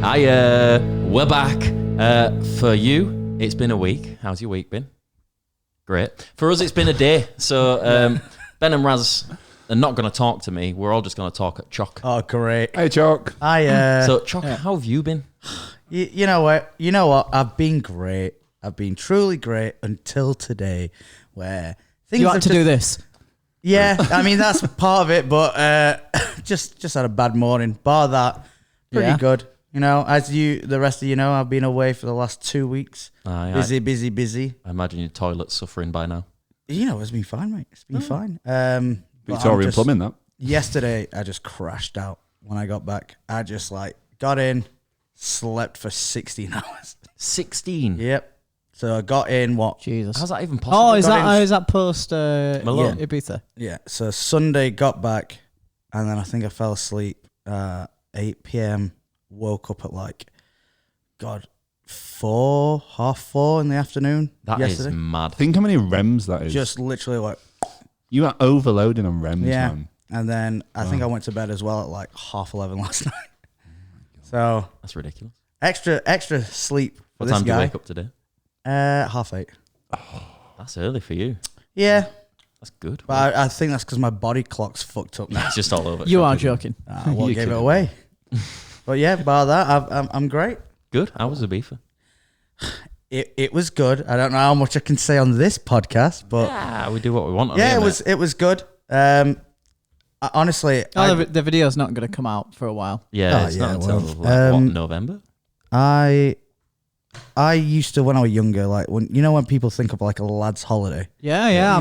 We're back. For you, it's been a week. How's your week been? Great. For us, it's been a day. So Ben and Raz are not going to talk to me. We're all just going to talk at Choc. Oh, great. Hey, Choc. So Choc, how have you been? You know what? I've been great. I've been truly great until today, where things You had to do this. Yeah, I mean that's part of it, but just had a bad morning. Bar that, pretty good. You know, as the rest of you know, I've been away for the last 2 weeks. Busy. I imagine your toilet's suffering by now. You know, it's been fine, mate. It's been fine. Victorian plumbing, that. Yesterday, I just crashed out when I got back. I just got in, slept for 16 hours. 16? Yep. So I got in, Jesus. How's that even possible? Oh, is that post Malone? Ibiza? Yeah. So Sunday, got back, and then I think I fell asleep 8 p.m., woke up at half 4 in the afternoon. That yesterday. is mad. Think how many REMs that is. Just literally You are overloading on REMs, man. And then I think I went to bed as well at 11:30 last night. So That's ridiculous. extra sleep for What this time guy. do you wake up today? 8:30. That's early for you. Yeah, That's good. but I think that's because my body clock's fucked up now. It's just all over. You are joking. I won't You give it kidding. away. But yeah, bar that, I'm great. Good. How was the beefer? It was good. I don't know how much I can say on this podcast, but Yeah, we do what we want. On yeah, here, it was good. Honestly, The video's not going to come out for a while. Yeah, Oh, it's yeah, not until well, November. I used to, when I was younger, when people think of a lad's holiday, Yeah.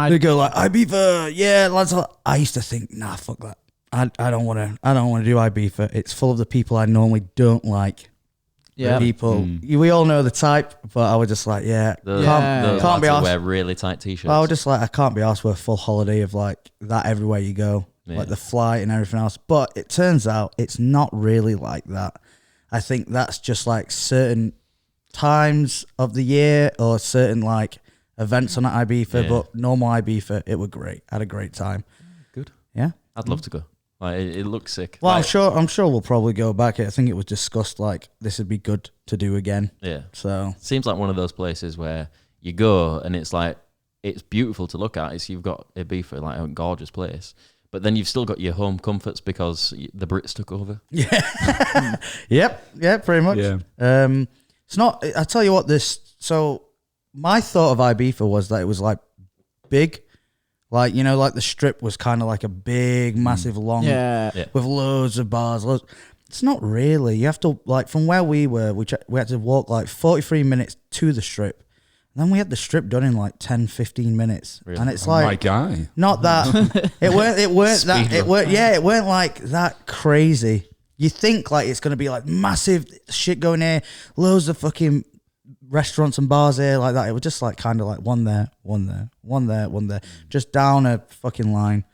they go Ibiza, yeah, lads. I used to think, nah, fuck that. I don't want to do Ibiza. It's full of the people I normally don't like. Yeah. People. We all know the type, but I was just can't Those be lads who asked. wear really tight t-shirts. I was just I can't be asked for a full holiday of that everywhere you go, Yeah. the flight and everything else. But it turns out it's not really like that. I think that's just certain times of the year or certain events on that Ibiza. Yeah. But normal Ibiza, it was great. I had a great time. Good. Yeah. I'd love to go. It looks sick. Well, I'm sure we'll probably go back. I think it was discussed this would be good to do again. Yeah. So Seems like one of those places where you go and it's it's beautiful to look at. You've got Ibiza, a gorgeous place. But then you've still got your home comforts because the Brits took over. yeah, yeah, pretty much. Yeah. It's not. I tell you what. So my thought of Ibiza was that it was big, the strip was kind of a big, massive, long, Yeah. with loads of bars. It's not really. You have to from where we were. We had to walk 43 minutes to the strip. And then we had the strip done in 10, 15 minutes, Really? and it's My guy. not that it weren't that it weren't that crazy. You think it's gonna be massive shit going here, loads of fucking restaurants and bars here like that. It was just kind of one there, just down a fucking line.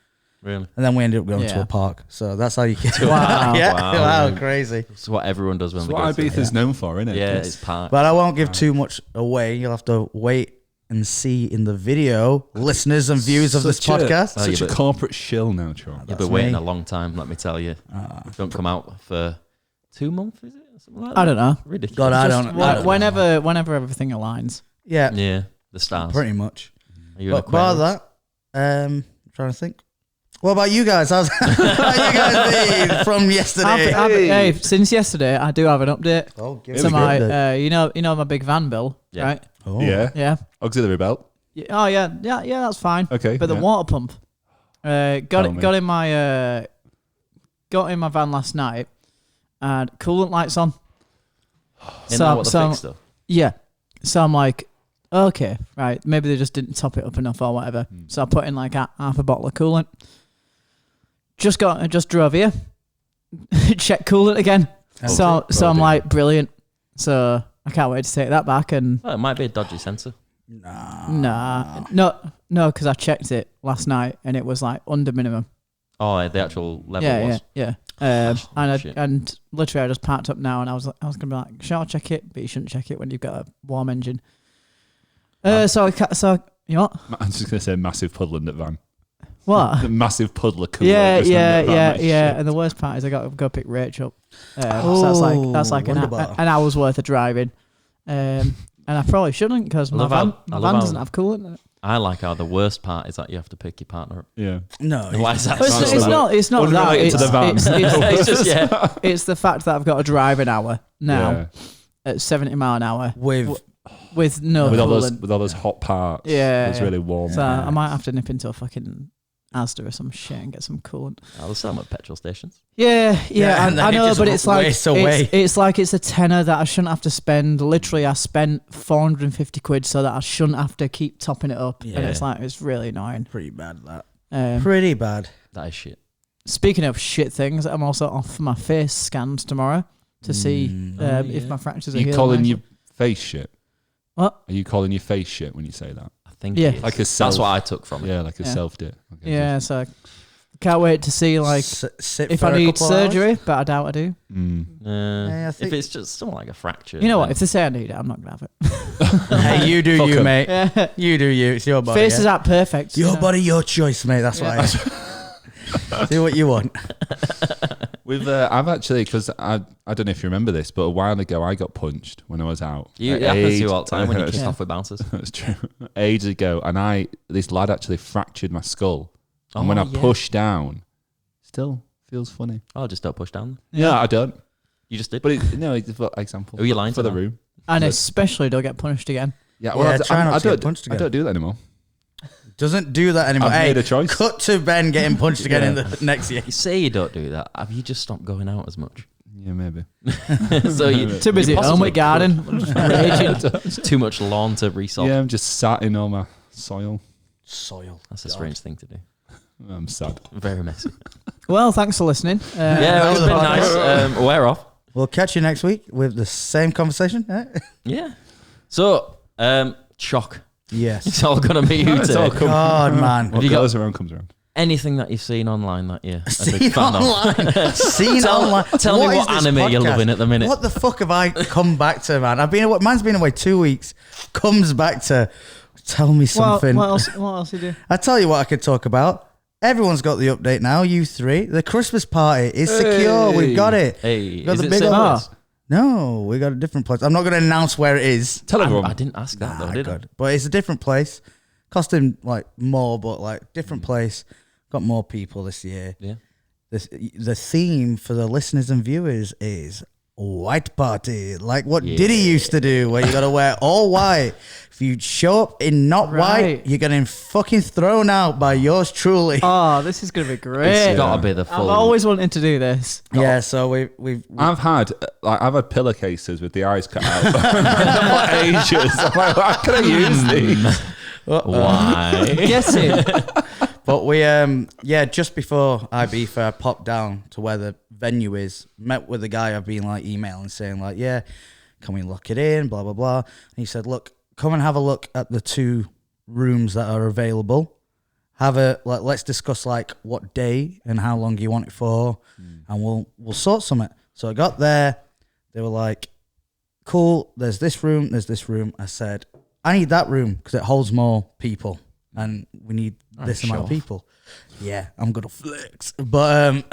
Really? And then we ended up going to Yeah. a park. So that's how you get Wow. yeah, Wow. wow, crazy. It's what everyone does when That's they what go to Ibiza's known for, isn't it? Yeah, it's part. But I won't give too much away. You'll have to wait and see in the video, listeners and viewers of this podcast. Such a corporate shill now, Choc. You've That's been waiting me. a long time, let me tell you. Don't come out for 2 months, is it? Something like that? I don't know. Ridiculous. God, I Just don't know. whenever everything aligns. Yeah, Yeah, the stars. pretty much. Are you an But bar Aquarius? that, I'm trying to think. What about you guys? How you guys been from yesterday? Hey, since yesterday, I do have an update. Oh, give So us a my, update. you know my big van bill, Yeah. right? Oh. Yeah. Yeah. Auxiliary belt. Oh yeah, that's fine. Okay. But the yeah. water pump, Tell got me. in my van last night, and coolant lights on. Isn't that what the fix though? Yeah. So I'm like, okay, right, maybe they just didn't top it up enough or whatever. So I put in half a bottle of coolant. Just drove here. Check coolant again. So I'm like, brilliant. So I can't wait to take that back and Well, it might be a dodgy sensor. no, because I checked it last night and it was under minimum. Oh, the actual level Yeah, was. yeah. Shit. And literally I just parked up now and I was gonna be like, sure, I'll check it, but you shouldn't check it when you've got a warm engine. So you know what? I'm just going to say massive puddle in that van. What? The massive puddle of coolant. Yeah, just yeah, under that yeah, much yeah. shit. And the worst part is I got to go pick Rach up. So that's like an hour's worth of driving. And I probably shouldn't because my van doesn't have coolant in it. I like how the worst part is that you have to pick your partner up. Yeah. No, Why is that? It's not that. Unrelated to the van. It's just, yeah. It's the fact that I've got to drive an hour now at 70 mile an hour with no coolant. With all those hot parts. Yeah. It's really warm. So I might have to nip into a fucking Asda or some shit and get some coolant. I'll sell them at petrol stations. Yeah, and then I it know, just but it's like wastes away. it's like it's a tenner that I shouldn't have to spend. Literally, I spent 450 quid so that I shouldn't have to keep topping it up, and it's like it's really annoying. Pretty bad that. Pretty bad. That is shit. Speaking of shit things, I'm also off for my face scans tomorrow to see if my fractures are healed. You calling your face shit? What? Are you calling your face shit when you say that? I think Yeah. it is. Like a self. That's what I took from it. Yeah, like a self dip. Okay, Yeah, so can't wait to see like Sit if for I a need couple surgery, hours. but I doubt I do. I think- If it's just something like a fracture. You know what? then- If they say I need it, I'm not gonna have it. Hey, you do Fuck you, 'em. mate. Yeah. You do you. It's your body. Face yeah? is out perfect. Your you know. body, your choice, mate. That's what I am. Do what you want. I've actually, because I don't know if you remember this, but a while ago I got punched when I was out. It happens to you all the time when you kick off with bouncers. That's true. Ages ago, and this lad actually fractured my skull, and when I pushed down, still feels funny. Oh, just don't push down. Yeah, I don't. You just did. But it's for example. Who are you lying for to the now? room? And especially don't get punished again. Yeah, well, try not to get punched I again. don't do that anymore. Doesn't do that anymore. I've Hey, made a choice. cut to Ben getting punched again in the next year. You say you don't do that. Have you just stopped going out as much? Yeah, maybe. So you Too busy you at home possibly with garden. Raging. It's too much lawn to resolve. Yeah, I'm just sat in all my soil. Soil. That's a strange thing to do. I'm sad. Very messy. Well, thanks for listening. Yeah, it's been nice. We're off. We'll catch you next week with the same conversation. Eh? Yeah. So, Choc. Yes. It's all gonna be you It's all today. come- God, man. What you got- goes around comes around. Anything that you've seen online that you're a Seen big fan of? online. Seen online. Tell me what is this anime you're podcast? loving at the minute. What the fuck have I come back to, man? Man's been away 2 weeks. Comes back to tell me something. What else you do? I tell you what I could talk about. Everyone's got the update now. You three. The Christmas party is secure. We've got it. Hey, Got is the it big same old- place? No, we got a different place. I'm not going to announce where it is. Tell everyone. I didn't ask that though, Ah, did I? good. But it's a different place. Costing like more, but like different place. Got more people this year. Yeah. The theme for the listeners and viewers is white party, like what Diddy used to do, where you got to wear all white. If you show up in not white, you're getting fucking thrown out by yours truly. Oh, this is gonna be great. It's gotta be the full. I've always wanted to do this. Yeah, so we've I've had pillowcases with the eyes cut out for ages. I'm like, how can I use these? Why? Guess it. But we, just before Ibiza, I popped down to where the venue is, met with the guy I've been like emailing saying like, yeah, can we lock it in, blah, blah, blah. And he said, look, come and have a look at the 2 rooms that are available. Let's discuss like what day and how long you want it for, and we'll sort something. So I got there, they were like, cool, there's this room. I said, I need that room because it holds more people. And we need this amount of people. Yeah, I'm gonna flex. But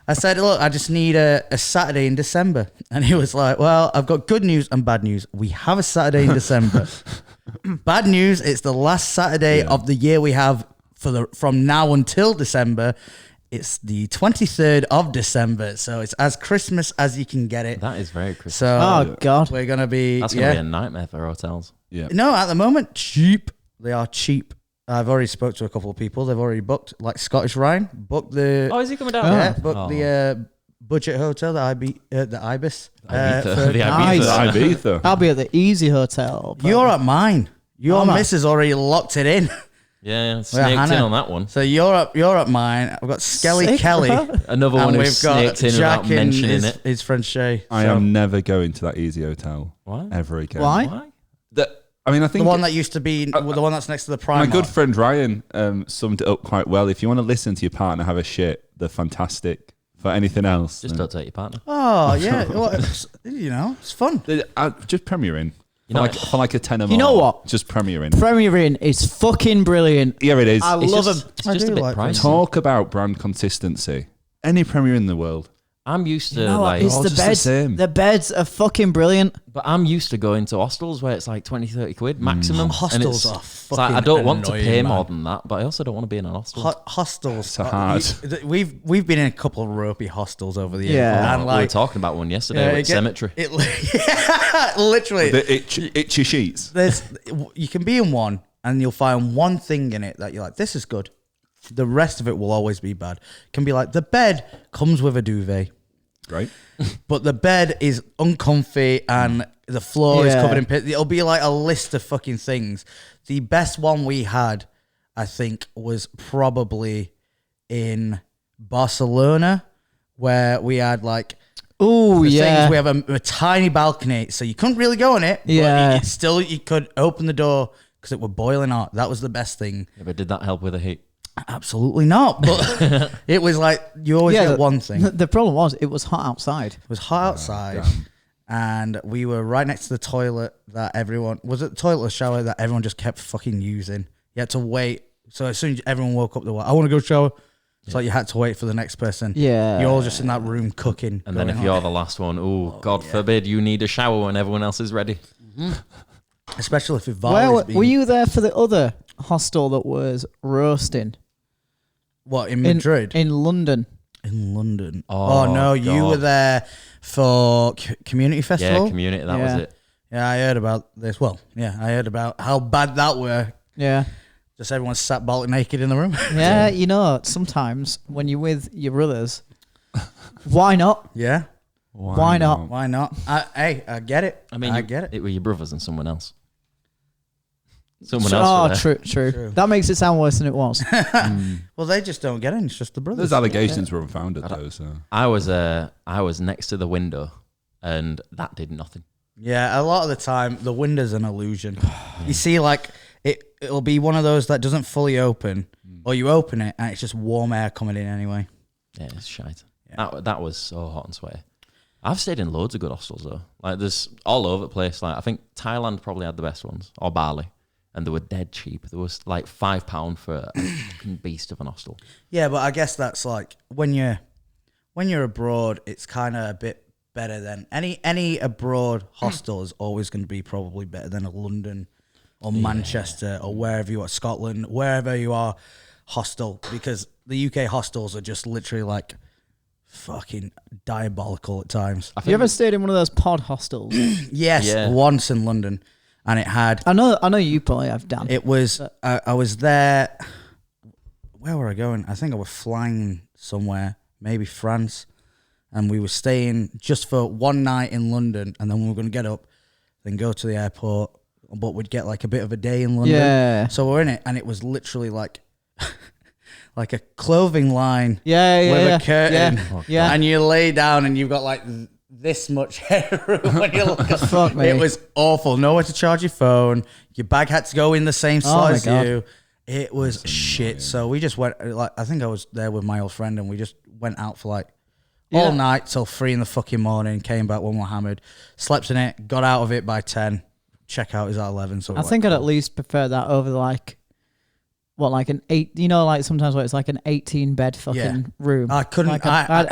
I said, look, I just need a Saturday in December. And he was like, well, I've got good news and bad news. We have a Saturday in December. Bad news, it's the last Saturday of the year we have from now until December. It's the 23rd of December. So it's as Christmas as you can get it. That is very Christmas. So Oh God. we're gonna be That's gonna be a nightmare for hotels. Yeah. No, at the moment, cheap. They are cheap. I've already spoke to a couple of people. They've already booked, like Scottish Ryan, booked the Oh, is he coming down? booked the budget hotel, the Ibis. Ibiza. for- The Nice. Ibiza. Ibiza. I'll be at the Easy Hotel. You're at mine. Your I'm at- missus already locked it in. Yeah, snaked in Hannah. on that one. So you're at mine. I've got Skelly Sick, Kelly. bro. Another one And who we've got snaked in Jack without and mentioning it. his friend Shay. I So- am never going to that Easy Hotel Why? ever again. Why? I mean, I the think one that used to be the one that's next to the Primark. my good friend Ryan summed it up quite well. If you want to listen to your partner have a shit, they're fantastic. For anything else, Just don't take your partner. Oh yeah, well, it's fun. just Premier Inn. For like a tenner more. You know what? Just premiering. Premiering is fucking brilliant. Yeah, it is. I love them. It's just a bit pricey. Talk about brand consistency. Any premier in the world. I'm used to it's all the just the beds. same. The beds are fucking brilliant. but I'm used to going to hostels where it's like 20, 30 quid maximum. Hostels and are it's like, I fucking don't want to annoying, pay man. more than that, but I also don't want to be in an hostel. Hostels. So hard. We've been in a couple of ropey hostels over the years. Yeah. And We were talking about one yesterday with Cemetery. Literally. The itchy sheets. You can be in one and you'll find one thing in it that you're like, this is good. The rest of it will always be bad. It can be like, the bed comes with a duvet. Right. But the bed is uncomfy and the floor is Yeah. covered in pit. It'll be like a list of fucking things. The best one we had, I think, was probably in Barcelona, where we had like, Oh, yeah. we have a tiny balcony, so you couldn't really go on it. Yeah. But it's still, you could open the door because it were boiling hot. That was the best thing. Yeah, but did that help with the heat? Absolutely not. But it was like, you always get one thing. The problem was it was hot outside. It was hot outside, and we were right next to the toilet that everyone was it the toilet or shower that everyone just kept fucking using. You had to wait. So as soon as everyone woke up, they were like, I want to go shower. It's like you had to wait for the next person. Yeah. You're all just in that room cooking. And then if you're the last one, God forbid you need a shower when everyone else is ready. especially if you've Where always been. were you there for the other hostel that was roasting? What, in Madrid? In London. In London. Oh, no, you God. were there for Community Festival? Yeah, Community, that was it. Yeah, I heard about this. Well, yeah, I heard about how bad that were. Yeah. Just everyone sat bolt naked in the room. Yeah, you know, sometimes when you're with your brothers, why not? Yeah. Why not? Why not? I get it. I mean, I get it. It were your brothers and someone else. Someone else. Oh, true. That makes it sound worse than it was. Well, they just don't get it. It's just the brothers. Those allegations were unfounded, though. So I was next to the window, and that did nothing. Yeah, a lot of the time, the window's an illusion. You see, like, it'll be one of those that doesn't fully open, or you open it, and it's just warm air coming in anyway. Yeah, it's shite. Yeah. That was so hot and sweaty. I've stayed in loads of good hostels though. Like there's all over the place. Like I think Thailand probably had the best ones, or Bali, and they were dead cheap. There was like £5 for a fucking beast of an hostel. Yeah, but I guess that's like when you're abroad, it's kind of a bit better than any abroad hostel is always going to be probably better than a London or Manchester or wherever you are, Scotland, wherever you are, hostel, because the UK hostels are just literally like fucking diabolical at times. You ever stayed in one of those pod hostels? Yes, Yeah. once in London, and it had. I know you probably have, Dan. It was. I was there. Where were I going? I think I was flying somewhere, maybe France, and we were staying just for one night in London, and then we were going to get up, then go to the airport, but we'd get like a bit of a day in London. Yeah. So we're in it, and it was literally like. Like a clothing line with yeah. a curtain, Yeah. and you lay down and you've got like this much headroom when you look at Fuck me. It was awful. Nowhere to charge your phone. Your bag had to go in the same slot my as God. you. It was shit. So we just went. Like I think I was there with my old friend, and we just went out for like all night till 3 in the fucking morning. Came back when we were hammered. Slept in it. Got out of it by 10. Check out is at 11. So I think I'd at least prefer that over like, like an 8, you know, like sometimes where it's like an 18 bed fucking room. I couldn't. Like I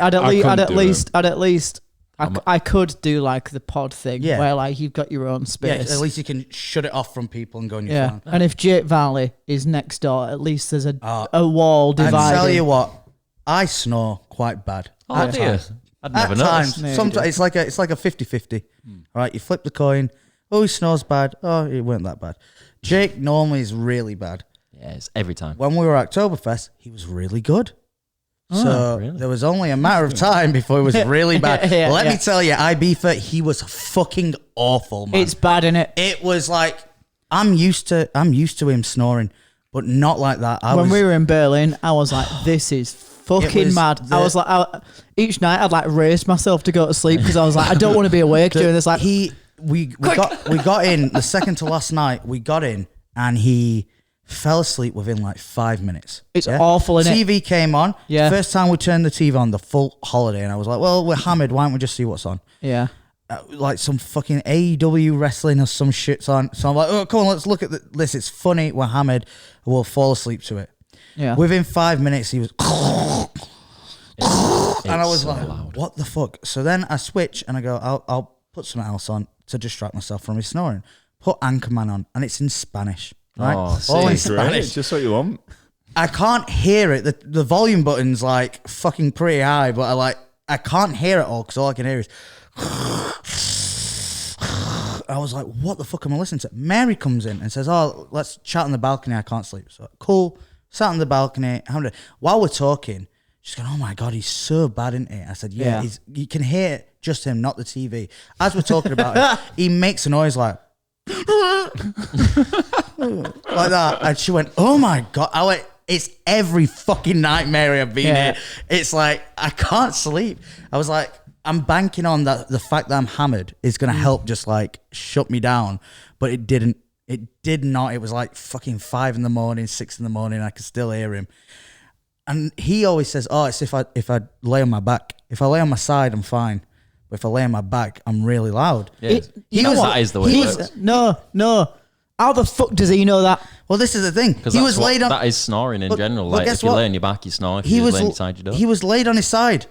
I could do like the pod thing where like you've got your own yeah. space. At least you can shut it off from people and go on your phone. And if Jake Valley is next door, at least there's a wall dividing. I tell you what, I snore quite bad. Oh dear, I'd never At noticed. times, sometimes it's like a 50-50. Right, you flip the coin. Oh, he snores bad. Oh, it weren't that bad. Jake normally is really bad. Yeah, it's every time. When we were at Oktoberfest, he was really good. So really? there was only a matter of time before he was really bad. Let me tell you, Ibiza, he was fucking awful, man. It's bad, innit? It was like I'm used to him snoring, but not like that. When we were in Berlin, I was like, this is fucking mad. I was like, each night I'd like raise myself to go to sleep because I was like, I don't want to be awake during this. Like, we got in the second to last night. We got in and he fell asleep within like 5 minutes. It's awful, innit? TV came on. Yeah. First time we turned the TV on the full holiday, and I was like, well, we're hammered. Why don't we just see what's on? yeah. like some fucking AEW wrestling or some shit's on. So I'm like, oh, come on, let's look at this. It's funny. We're hammered. We'll fall asleep to it. Yeah. Within 5 minutes, he was. And I was so like, loud. what the fuck? So then I switch and I go, I'll put something else on to distract myself from his snoring. Put Anchorman on, and it's in Spanish. Right? Oh, All in see. Great, Spanish. just what you want. I can't hear it. The volume button's like fucking pretty high, but I can't hear it all because all I can hear is. I was like, what the fuck am I listening to? Mary comes in and says, oh, let's chat on the balcony. I can't sleep. So cool. Sat on the balcony. While we're talking, she's going, oh my God, he's so bad, isn't he? I said, yeah. You can hear just him, not the TV. As we're talking about it, he makes a noise like that. And she went, oh my God. I went, it's every fucking nightmare I've been in. It's like, I can't sleep. I was like, I'm banking on that the fact that I'm hammered is going to help just like shut me down. But it didn't. It did not. It was like fucking 5 a.m, 6 a.m. I could still hear him. And he always says, oh, it's if I lay on my back. If I lay on my side, I'm fine. But if I lay on my back, I'm really loud. Yeah. That is the way it works. No. How the fuck does he know that? Well, this is the thing. He was laid on. That is snoring in general. but Like guess if you what? lay on your back, you snore. If you lay on your side, you don't. He was laid on his side.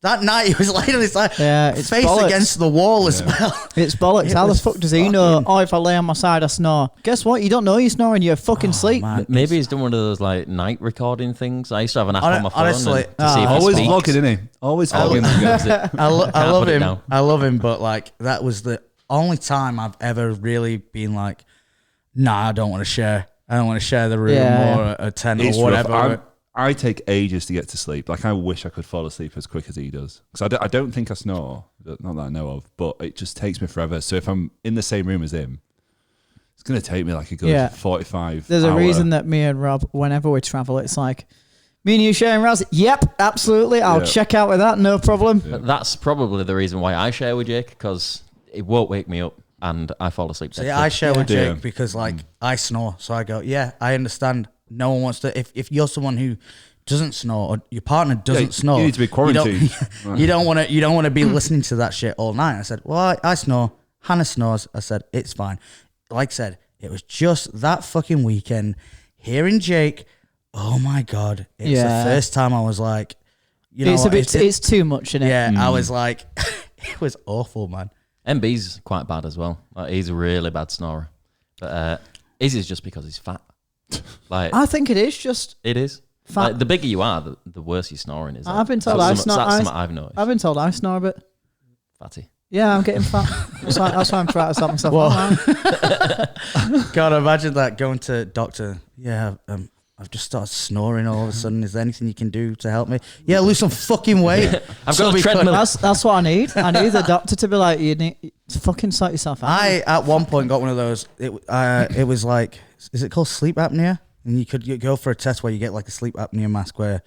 That night, he was laid on his side. Yeah, it's face bollocks. against the wall as well. It's bollocks. How the fuck does he know? Oh, if I lay on my side, I snore. Guess what? You don't know you're snoring. You're fucking sleep. Man, Maybe he's done one of those like night recording things. I used to have an app on my phone honestly, to see if he Always speaks. vlogging, isn't he? Always vlogging. I love put it him. down. I love him, but like that was the only time I've ever really been like, nah, I don't want to share. I don't want to share the room or a tent It's or whatever. rough. I take ages to get to sleep. Like I wish I could fall asleep as quick as he does. Because I don't think I snore. Not that I know of. But it just takes me forever. So if I'm in the same room as him, it's going to take me like a good 45 There's hour. a reason that me and Rob, whenever we travel, it's like, me and you sharing Raz. Yep, absolutely. I'll check out with that. No problem. But that's probably the reason why I share with Jake, because it won't wake me up and I fall asleep. So I share with Jake because like I snore. So I go, yeah, I understand. No one wants to. If you're someone who doesn't snore or your partner doesn't snore, you need to be quarantined. You don't want to be listening to that shit all night. I said, well, I snore. Hannah snores. I said, it's fine. Like I said, it was just that fucking weekend hearing Jake. Oh my God. It's the first time I was like, you know, it's too much, isn't it? Yeah. I was like, it was awful, man. MB's quite bad as well. Like, he's a really bad snorer. But Izzy's just because he's fat. Like I think it is just. It is. Fat. Like, the bigger you are, the worse your snoring is. I've been told I snore. That's something I've noticed. I've been told I snore a bit. Fatty. Yeah, I'm getting fat. That's why I'm trying to stop myself. God, imagine that going to doctor. Yeah, I've just started snoring all of a sudden. Is there anything you can do to help me? Yeah, lose some fucking weight. I've got a treadmill. That's what I need. I need the doctor to be like, you need to fucking sort yourself out. I at one point got one of those. It was like, is it called sleep apnea? And you go for a test where you get like a sleep apnea mask where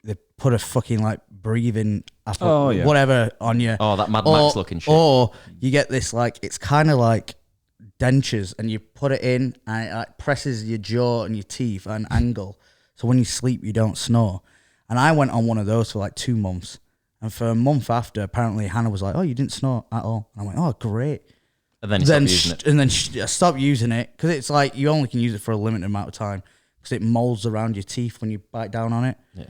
they put a fucking like breathing whatever on you. Oh, that Mad Max looking shit. Or you get this like, it's kind of like dentures and you put it in and it like presses your jaw and your teeth at an angle. So when you sleep, you don't snore. And I went on one of those for like 2 months. And for a month after, apparently Hannah was like, oh, you didn't snore at all. And I went, oh, great. And then you stopped using it. And then I stopped using it because it's like you only can use it for a limited amount of time because it molds around your teeth when you bite down on it. Yeah.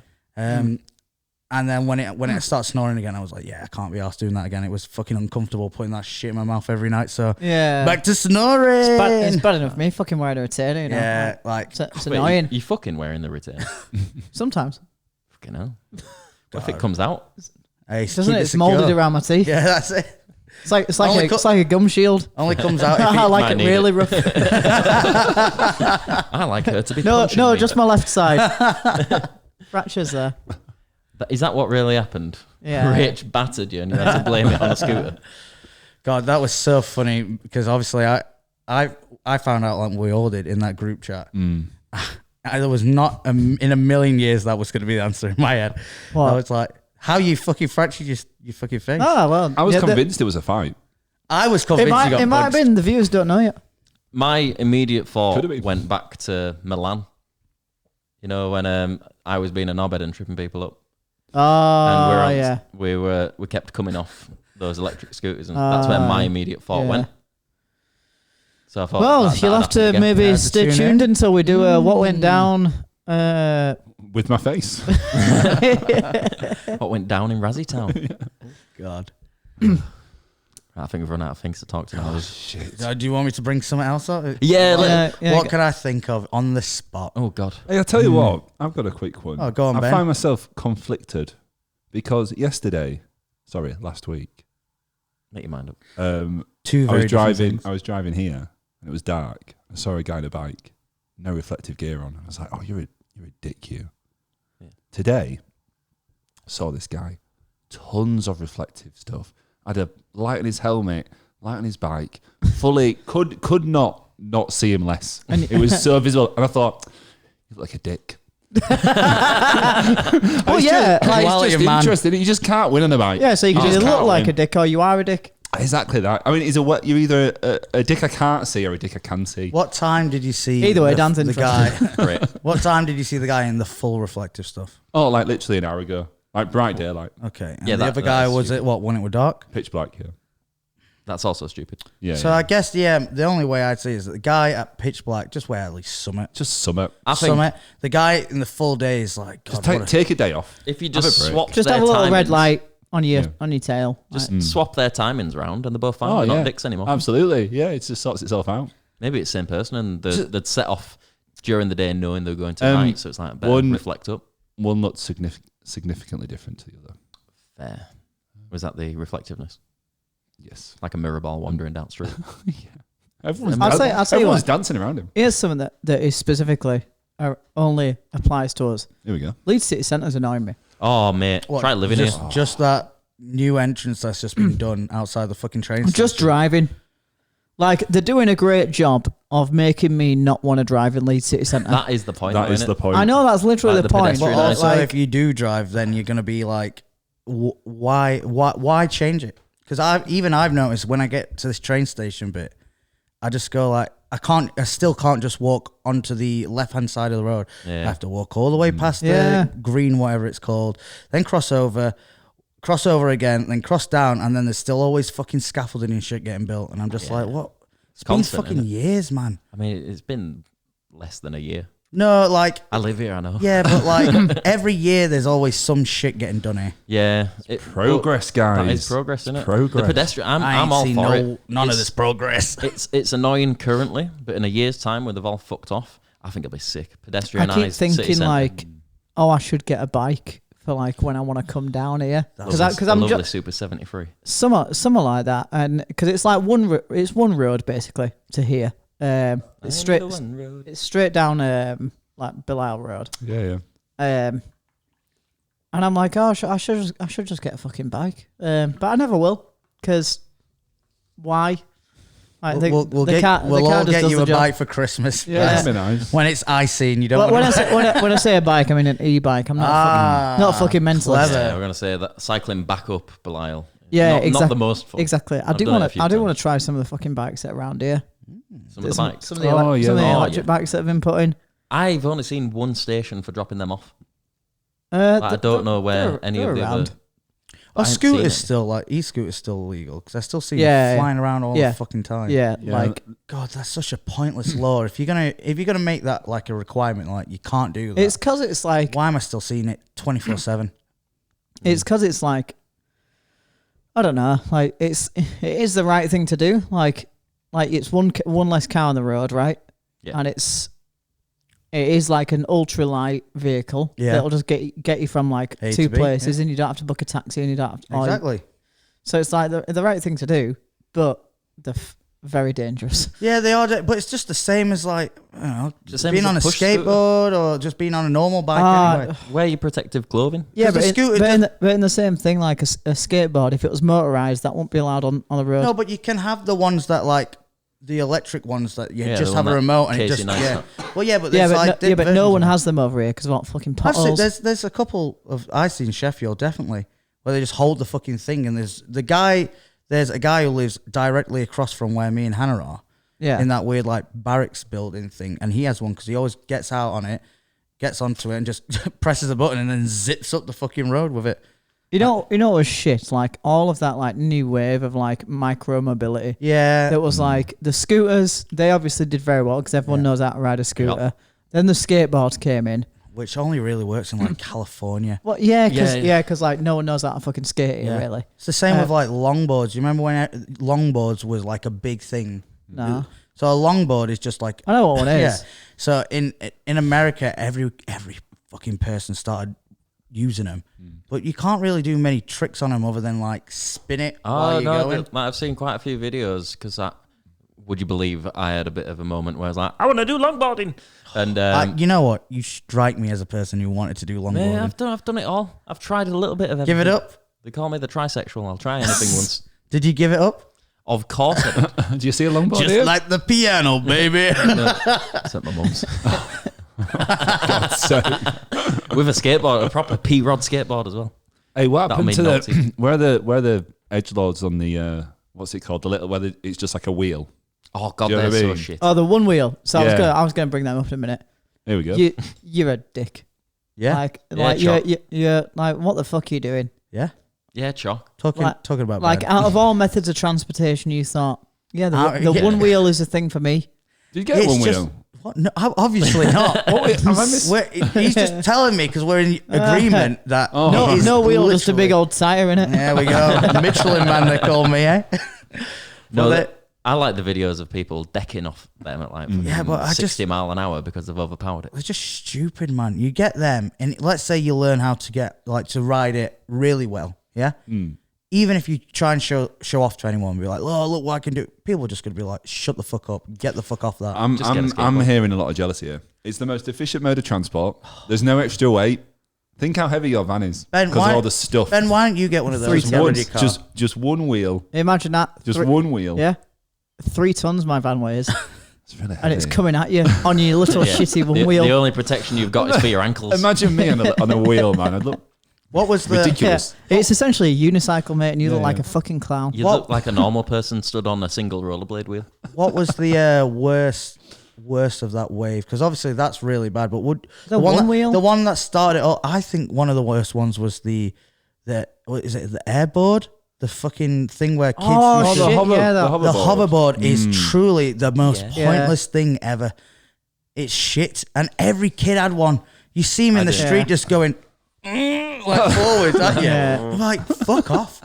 And then when it started snoring again, I was like, yeah, I can't be arsed doing that again. It was fucking uncomfortable putting that shit in my mouth every night. So yeah, back to snoring. It's bad enough me fucking wearing a retainer. You know? Yeah, like it's annoying. You fucking wearing the retainer. Sometimes. Fucking hell. What if it comes out? Hey, doesn't it? It's molded around my teeth. Yeah, that's it. It's like a gum shield. Only comes out if I like it really rough. I like her to be No, me. just my left side. Fractures there. Is that what really happened? Yeah. Rich battered you and you had to blame it on a scooter. God, that was so funny because obviously I found out like we all did in that group chat. There was not in a million years that was going to be the answer in my head. What? I was like, how you fucking fractured your fucking face? Oh, well. I was convinced it was a fight. I was convinced you got It might have punched. been. The viewers don't know yet. My immediate thought Could've been. went back to Milan. You know, when I was being a knobhead and tripping people up. Oh, And yeah. we kept coming off those electric scooters, and that's where my immediate thought went. So I thought, well, you'll have to maybe stay tuned until we do a what went down. With my face. What went down in Razzie Town? God. I think we've run out of things to talk to now. Shit. Do you want me to bring something else up? What can I think of on the spot? Oh God. Hey, I'll tell you what. I've got a quick one. Oh, go on, I Ben. find myself conflicted because last week. Make your mind up. Two I very was driving. different things. I was driving here, and it was dark. I saw a guy on a bike, no reflective gear on. I was like, "Oh, you're a dick, you." Yeah. Today, I saw this guy, tons of reflective stuff. Had a light on his helmet, light on his bike. Fully could not see him less. And it was so visible, and I thought, "You look like a dick." Oh yeah, It's just interesting. You just can't win on a bike. yeah. So you can just either look can't like win. a dick or you are a dick. Exactly that. I mean, you're either a dick I can't see or a dick I can see. What time did you see? Either way, the, Dan's the guy. Great. What time did you see the guy in the full reflective stuff? Oh, like literally an hour ago. Like bright daylight. Okay. And Yeah, the that- other guy that's was stupid. it what when it was dark? Pitch black, yeah. That's also stupid. Yeah. So I guess the only way I'd say is that the guy at pitch black just wear at least summit. just summit. I think Summit. The guy in the full day is like God, Just take a day off. if you Have just a break. swap Just their have a little red timings- light on your Yeah. on your tail. Just Like, swap their timings around, and they're both fine. Oh, They're yeah. not dicks anymore. Absolutely. Yeah, it just sorts itself out. Maybe it's the same person, and they'd set off during the day knowing they were going to night, so it's like better one- reflect up. One looks significantly different to the other. Fair. Was that the reflectiveness? Yes. Like a mirror ball wandering down the street. Everyone's, I'll tell you everyone's what. dancing around him. Here's something that is specifically only applies to us. Here we go. Leeds City Centre's annoying me. Oh, mate. What, Try living just, here. Just that new entrance that's just been done outside the fucking train station. Just driving. Like, they're doing a great job of making me not want to drive in Leeds City Centre. That is the point. That though, is innit? the point. I know that's literally Like the the point. pedestrian But eye. Also, like, if you do drive, then you're going to be like, why change it? Because I've noticed when I get to this train station bit, I just go like, I still can't just walk onto the left-hand side of the road. Yeah. I have to walk all the way past Yeah. the green, whatever it's called, then cross over again, then cross down, and then there's still always fucking scaffolding and shit getting built. And I'm just like, what? It's been Constant, fucking innit? years, man. I mean, it's been less than a year. No, like, I live here, I know. yeah, but like every year there's always some shit getting done here. Yeah. Progress, guys. That is progress, isn't it? Progress. The pedestrian, I I'm ain't all seen for it. none of It's- this progress. It's annoying currently, but in a year's time when they've all fucked off, I think it'll be sick. I Pedestrian keep eyes, city thinking centre. like, oh, I should get a bike for like when I want to come down here. Because a I'm lovely just Super 73. summer like that, and because it's like it's one road basically to here. It's straight. It's straight down like Belial Road. Yeah. And I'm like, oh, I should just get a fucking bike. But I never will, because why? Like We'll all get you a bike for Christmas. Yeah. That'd be nice. When it's icy and you don't. Well, when wanna I say a bike, I mean an e-bike. I'm not fucking mentalist. clever. Yeah, we're gonna say that cycling back up Belial. Yeah, not the most fun. Exactly. I I've do done it a want few to. I do want times. to try some of the fucking bikes that are around here. Some of the bikes. Some of the, Oh, yeah. some of the Oh, electric yeah. bikes that have been put in. I've only seen one station for dropping them off. I don't know where any of the other. Oh, I haven't scooters seen it. still like e-scooters still illegal because I still see Yeah, them flying around all yeah. the fucking time. Yeah, Yeah. like God, that's such a pointless law. If you're gonna make that like a requirement, like you can't do that. it's because it's like Why am I still seeing it 24/7? it's because it's like I don't know. Like it is the right thing to do. Like it's one less car on the road, right? Yeah. And it is like an ultralight vehicle. Yeah. That'll just get you from like A two to B, places, yeah. and you don't have to book a taxi, and you don't have to, Exactly. So it's like the right thing to do, but they're very dangerous. Yeah, they are, but it's just the same as like I don't know, The same being as on a a push scooter. skateboard or just being on a normal bike. Anyway. Wear your protective clothing. Yeah, 'Cause but, the scooter but in the same thing, like a skateboard, if it was motorized, that won't be allowed on the road. No, but you can have the ones that like the electric ones that you Yeah, just the have one a that remote and it Casey just Neistat. Well, yeah, but yeah, there's like but no versions one of it. has them over here because of what fucking I've seen, potholes. there's a couple of I see in Sheffield definitely where they just hold the fucking thing and there's a guy who lives directly across from where me and Hannah are Yeah, in that weird like barracks building thing and he has one because he always gets out on it, gets onto it and just presses a button and then zips up the fucking road with it. You know what was shit? Like all of that like new wave of like micro mobility. Yeah. That was like the scooters. They obviously did very well because everyone knows how to ride a scooter. Yep. Then the skateboards came in, which only really works in like California. Well, because like no one knows how to fucking skate here, really. It's the same with like longboards. You remember when longboards was like a big thing? No. So a longboard is just like I know what one is. Yeah. So in America, every fucking person started using them, but you can't really do many tricks on them other than like spin it while you're going. I've seen quite a few videos because would you believe I had a bit of a moment where I was like, I want to do longboarding, and you know what? You strike me as a person who wanted to do longboarding. Yeah, I've done it all. I've tried a little bit of everything. Give it up. They call me the trisexual. I'll try anything once. Did you give it up? Of course. Do you see a longboard Just here? like the piano, baby. Except my mum's. With a skateboard, a proper P-rod skateboard as well. Hey, what That'll happened to mean the where the edgelords on the what's it called? The little where it's just like a wheel. Oh god, Do you know they're what I so mean? shit. Oh, the one wheel. So Yeah. I was gonna bring them up in a minute. Here we go. You're a dick. Yeah. Like Choc. you're like, what the fuck are you doing? Yeah. Yeah, Choc. Talking about like bed. out of all methods of transportation, you thought, yeah, the Yeah. one wheel is a thing for me. Did you get It's one just- wheel? What? No, obviously not. He's just telling me because we're in agreement that it is No wheel, just a literally- big old tire in it. There we go. Michelin man, they call me, eh? No, I like the videos of people decking off them at like but I 60 mile an hour because they've overpowered it. They're just stupid, man. You get them, and let's say you learn how to ride it really well, yeah? Even if you try and show off to anyone, be like, oh, look what I can do. People are just going to be like, shut the fuck up. Get the fuck off that. I'm hearing a lot of jealousy here. It's the most efficient mode of transport. There's no extra weight. Think how heavy your van is because of all the stuff. Ben, why don't you get one of those? Just one wheel. Imagine that. Just one wheel. Yeah. 3 tons my van weighs. It's really heavy. And it's coming at you on your little shitty one wheel. The only protection you've got is for your ankles. Imagine me on a wheel, man. I'd look what was the ridiculous. Yeah. It's essentially a unicycle, mate, and you look like a fucking clown. You look like a normal person stood on a single rollerblade wheel. What was the worst of that wave? Because obviously that's really bad. But the one that started it up, I think one of the worst ones was the what is it? The airboard, the fucking thing where kids. The hoverboard is truly the most pointless thing ever. It's shit, and every kid had one. You see him in the street just going like forwards, aren't you? I'm like, fuck off.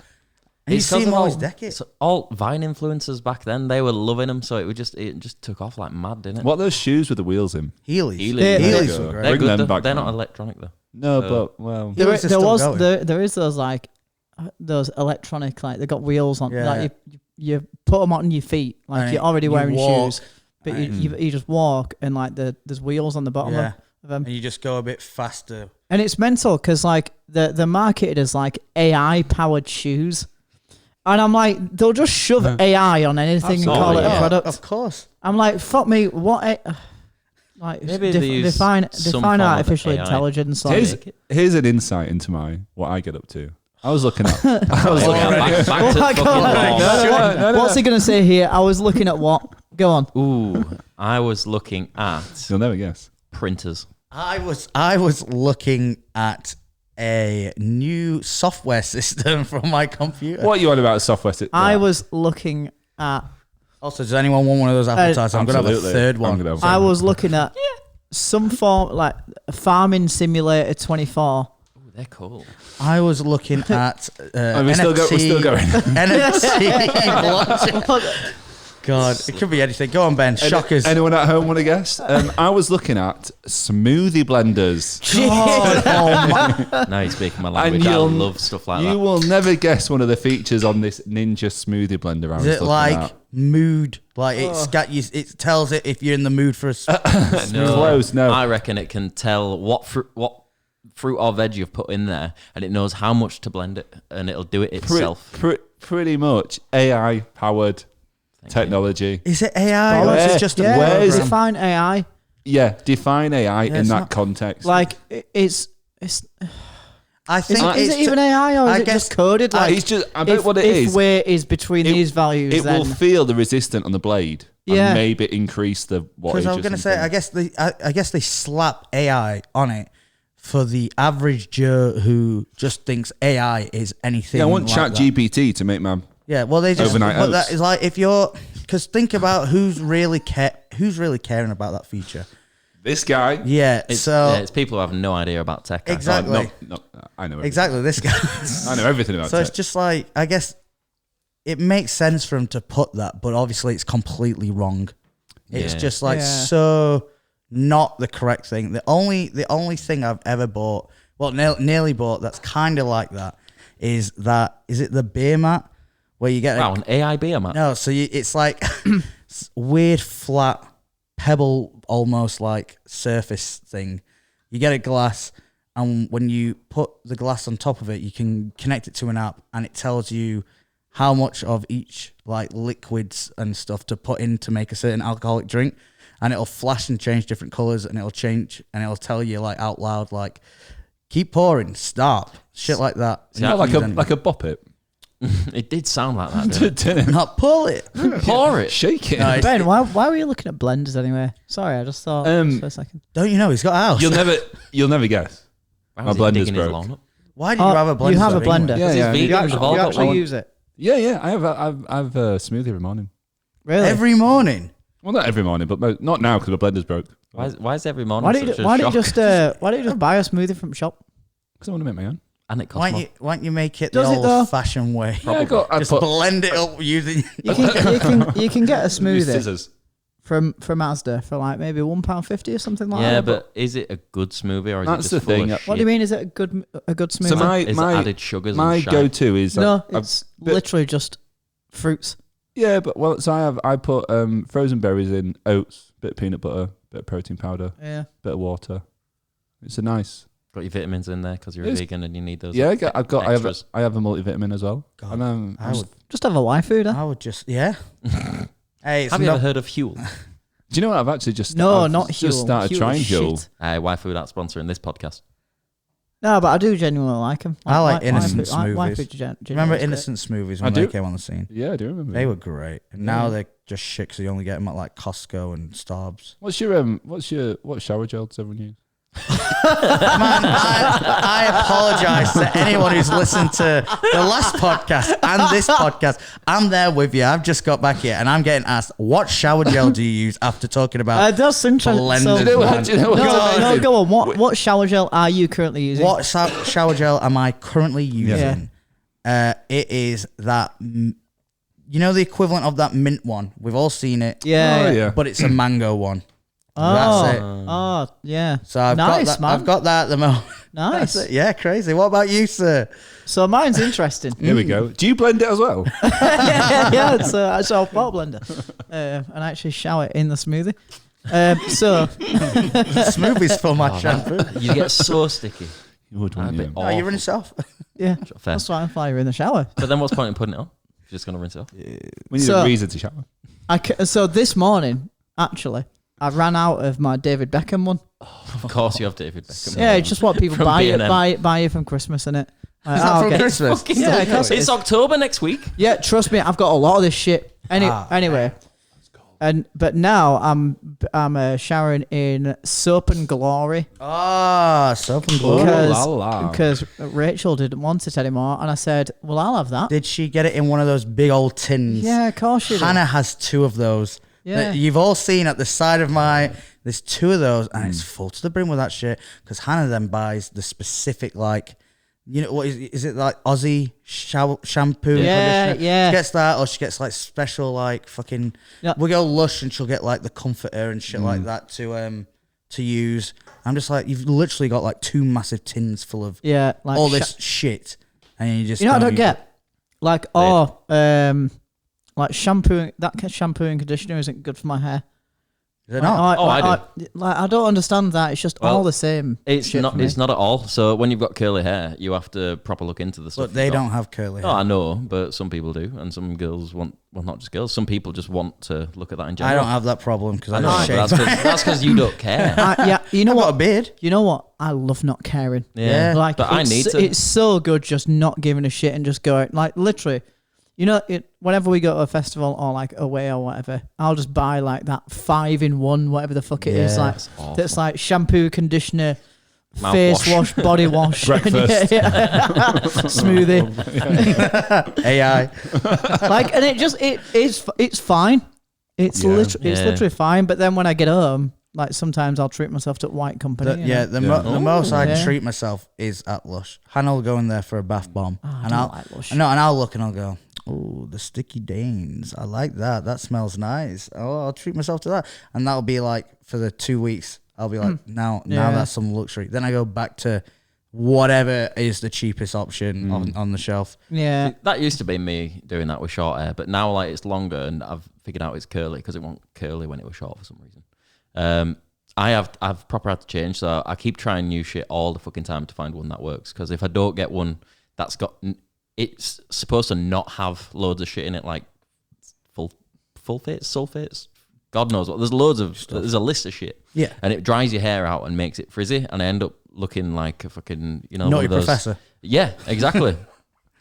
And you see him always deck it. So all Vine influencers back then, they were loving them, so it just took off like mad, didn't it? What are those shoes with the wheels in? Heelys. Heelys were great. They're Bring them good. back They're now. not electronic though. No, but well, There Heelys is those like those electronic, like they got wheels on. Yeah. Like you put them on your feet, like And you're already you wearing walk, shoes, but you just walk and like there's wheels on the bottom of them. And you just go a bit faster. And it's mental because like they're marketed as like AI powered shoes, and I'm like, they'll just shove AI on anything and call it a product. Of course. I'm like, fuck me, what? Like Maybe they use define some form of artificial AI. intelligence. Like, here's an insight into what I get up to. I was looking at. Back to fucking law. What's he gonna say here? I was looking at what? Go on. Ooh, I was looking at You'll never guess. printers. I was looking at a new software system from my computer. What are you on about software? I was looking at. Also, does anyone want one of those appetizers? I'm gonna have a third one. I was looking at some form like Farming Simulator 24. Ooh, they're cool. I was looking at we're still going. NFT blockchain. God, it could be anything. Go on, Ben. Shockers. Anyone at home want to guess? I was looking at smoothie blenders. Now you're speaking my language. I love stuff like that. You will never guess one of the features on this Ninja smoothie blender. I was Is it looking like at. mood? Like it's got you. It tells it if you're in the mood for a. Close, no. I reckon it can tell what fruit or veg you've put in there, and it knows how much to blend it, and it'll do it itself. Pretty much AI powered technology. Is it AI or is it just a where is it? Define AI. Yeah, define AI in it's that not- context. Like it's. I think Is it even AI or is I it guess- just coded? Like it's just. I bet what it if is. weight is between these values, It then will feel the resistant on the blade. Yeah. And maybe increase the wattage. because I was going to say, I guess they slap AI on it for the average Joe who just thinks AI is anything. Yeah, I want like Chat that. GPT to make my Yeah, well, they just. overnight But oats. that is like if you're, because think about who's really caring about that feature. This guy. Yeah, so it's people who have no idea about tech. exactly, No, I know everything. exactly this guy. I know everything about So tech. it's just like, I guess it makes sense for him to put that, but obviously it's completely wrong. It's Yeah. just like so not the correct thing. The only thing I've ever bought, well, nearly bought, that's kind of like that is it the beer mat where you get an AI beer mat. no, so it's like weird flat pebble almost like surface thing. You get a glass, and when you put the glass on top of it, you can connect it to an app, and it tells you how much of each like liquids and stuff to put in to make a certain alcoholic drink, and it'll flash and change different colors, and it'll tell you like out loud like keep pouring, stop, shit like that. Not like a bop it. It did sound like that. Didn't it? Not pull it. Pour it. Shake it. No, it's- Ben, why were you looking at blenders anyway? Sorry, I just thought just for a second. Don't you know he's got a house? You'll never guess. Why My was he blender's digging his broke. lawn up? Why do you have a blender? You have a though, anyway? blender. Yeah, yeah. These You vegans have all got actually one. use it. Yeah. I have a smoothie every morning. Really? Every morning. Well, not every morning, but not now because my blender's broke. Why is every morning why don't such you a why don't you shock? just buy a smoothie from shop? Because I want to make my own. And it costs more. Why don't you make it Does the it though? old-fashioned way? Yeah, I Just put blend it up using. You can get a use smoothie scissors. from Asda for like maybe £1.50 or something like Yeah, that. but is it a good smoothie or is That's it just the full thing. of What do you shit? mean? Is it a good smoothie? So Is it added sugars my and shite? go-to is no, I've- it's literally just fruits. yeah, but I put frozen berries in, oats, bit of peanut butter, bit of protein powder, Yeah. bit of water. It's a nice. Got your vitamins in there because you're a It's- vegan and you need those. Yeah, I have extras. a multivitamin as well. God, And, I would. Just have a Y food, huh? I would just. Yeah. Hey, it's Have you not. ever heard of Huel? do you know what? I've actually just No, I've not just Huel. started Huel trying is Huel. shit. Why food out sponsoring this podcast? No, but I do genuinely like them. I like innocent Y smoothies. food Remember Innocent Smoothies I when do. they came on the scene? Yeah, I do remember. They were great. And now they're just shit 'cause you only get them at like Costco and Starbucks. What shower gel does everyone use? Man, I apologize to anyone who's listened to the last podcast and this podcast. I'm there with you. I've just got back here and I'm getting asked, what shower gel do you use after talking about That's interesting. blended? Do you know what- man? do you know what- No, go on. What shower gel are you currently using? What shower gel am I currently using? It is that, you know, the equivalent of that mint one. We've all seen it. Yeah. Oh, yeah. But it's a mango one. Oh, That's it. Oh, yeah. So I've Nice, got that. man. I've got that at the moment. Nice. That's it. Yeah, crazy. What about you, sir? So mine's interesting. Here we go. Do you blend it as well? yeah. So I bought a blender and I actually shower in the smoothie. So Smoothies for my shampoo. You get so sticky. You would, I'd wouldn't be you? awful. Oh, you rinse it off? yeah, Fair. that's why I'm flying in the shower. But then what's the point in putting it on? You're just going to rinse it off? We need So- a reason to shower. So this morning, actually, I ran out of my David Beckham one. Of course you have David Beckham. Yeah, it's just what people From buy B&M. buy you from Christmas, innit? Is that from Christmas? Fucking Yeah, delicious. of course it It's is. October next week. Yeah, trust me, I've got a lot of this shit. Anyway, but now I'm showering in soap and glory Ah, soap and glory. because Rachel didn't want it anymore, and I said, "Well, I'll have that." Did she get it in one of those big old tins? Yeah, of course she did. Hannah has two of those. Yeah. That you've all seen at the side of my. There's two of those, and it's full to the brim with that shit. Because Hannah then buys the specific, like, you know, what is it like Aussie shampoo? and Yeah, conditioner? yeah. She gets that, or she gets like special, like fucking. Yeah. We go Lush, and she'll get like the comforter and shit like that to use. I'm just like, you've literally got like two massive tins full of Yeah, like all this shit, and you just. You know what I don't use it. get? Like, like shampoo. That shampoo and conditioner isn't good for my hair. Is it not? I don't understand that. It's just all Well, the same. It's shit not. for me. It's not at all. So when you've got curly hair, you have to proper look into the stuff. But they you've got. don't have curly Oh, hair. I know, but some people do, and some girls want. Well, not just girls. Some people just want to look at that in I general. don't have that problem because I I know, don't but shave. that's because you don't care. Yeah, you know I've got what? a beard. You know what? I love not caring. Yeah, Yeah. Like, but I it's, need to. It's so good just not giving a shit and just going. Like, literally, you know, whenever we go to a festival or like away or whatever, I'll just buy like that 5-in-1, whatever the fuck it is. Yeah. Like, That's awful. that's like shampoo, conditioner, face wash, body wash, Breakfast. smoothie, AI. like, and it's fine. It's literally fine. But then when I get home, like sometimes I'll treat myself to White Company. The most I treat myself is at Lush. Hannah will go in there for a bath bomb, and I'll look and I'll go, oh, the sticky Danes. I like that. That smells nice. Oh, I'll treat myself to that, and that'll be like for the 2 weeks. I'll be like, now that's some luxury. Then I go back to whatever is the cheapest option on the shelf. Yeah, that used to be me doing that with short hair, but now like it's longer, and I've figured out it's curly because it wasn't curly when it was short for some reason. I've proper had to change, so I keep trying new shit all the fucking time to find one that works. Because if I don't get one that's got, it's supposed to not have loads of shit in it, like sulfates, God knows what. There's loads of there's a list of shit. Yeah, and it dries your hair out and makes it frizzy, and I end up looking like a fucking naughty professor. Yeah, exactly.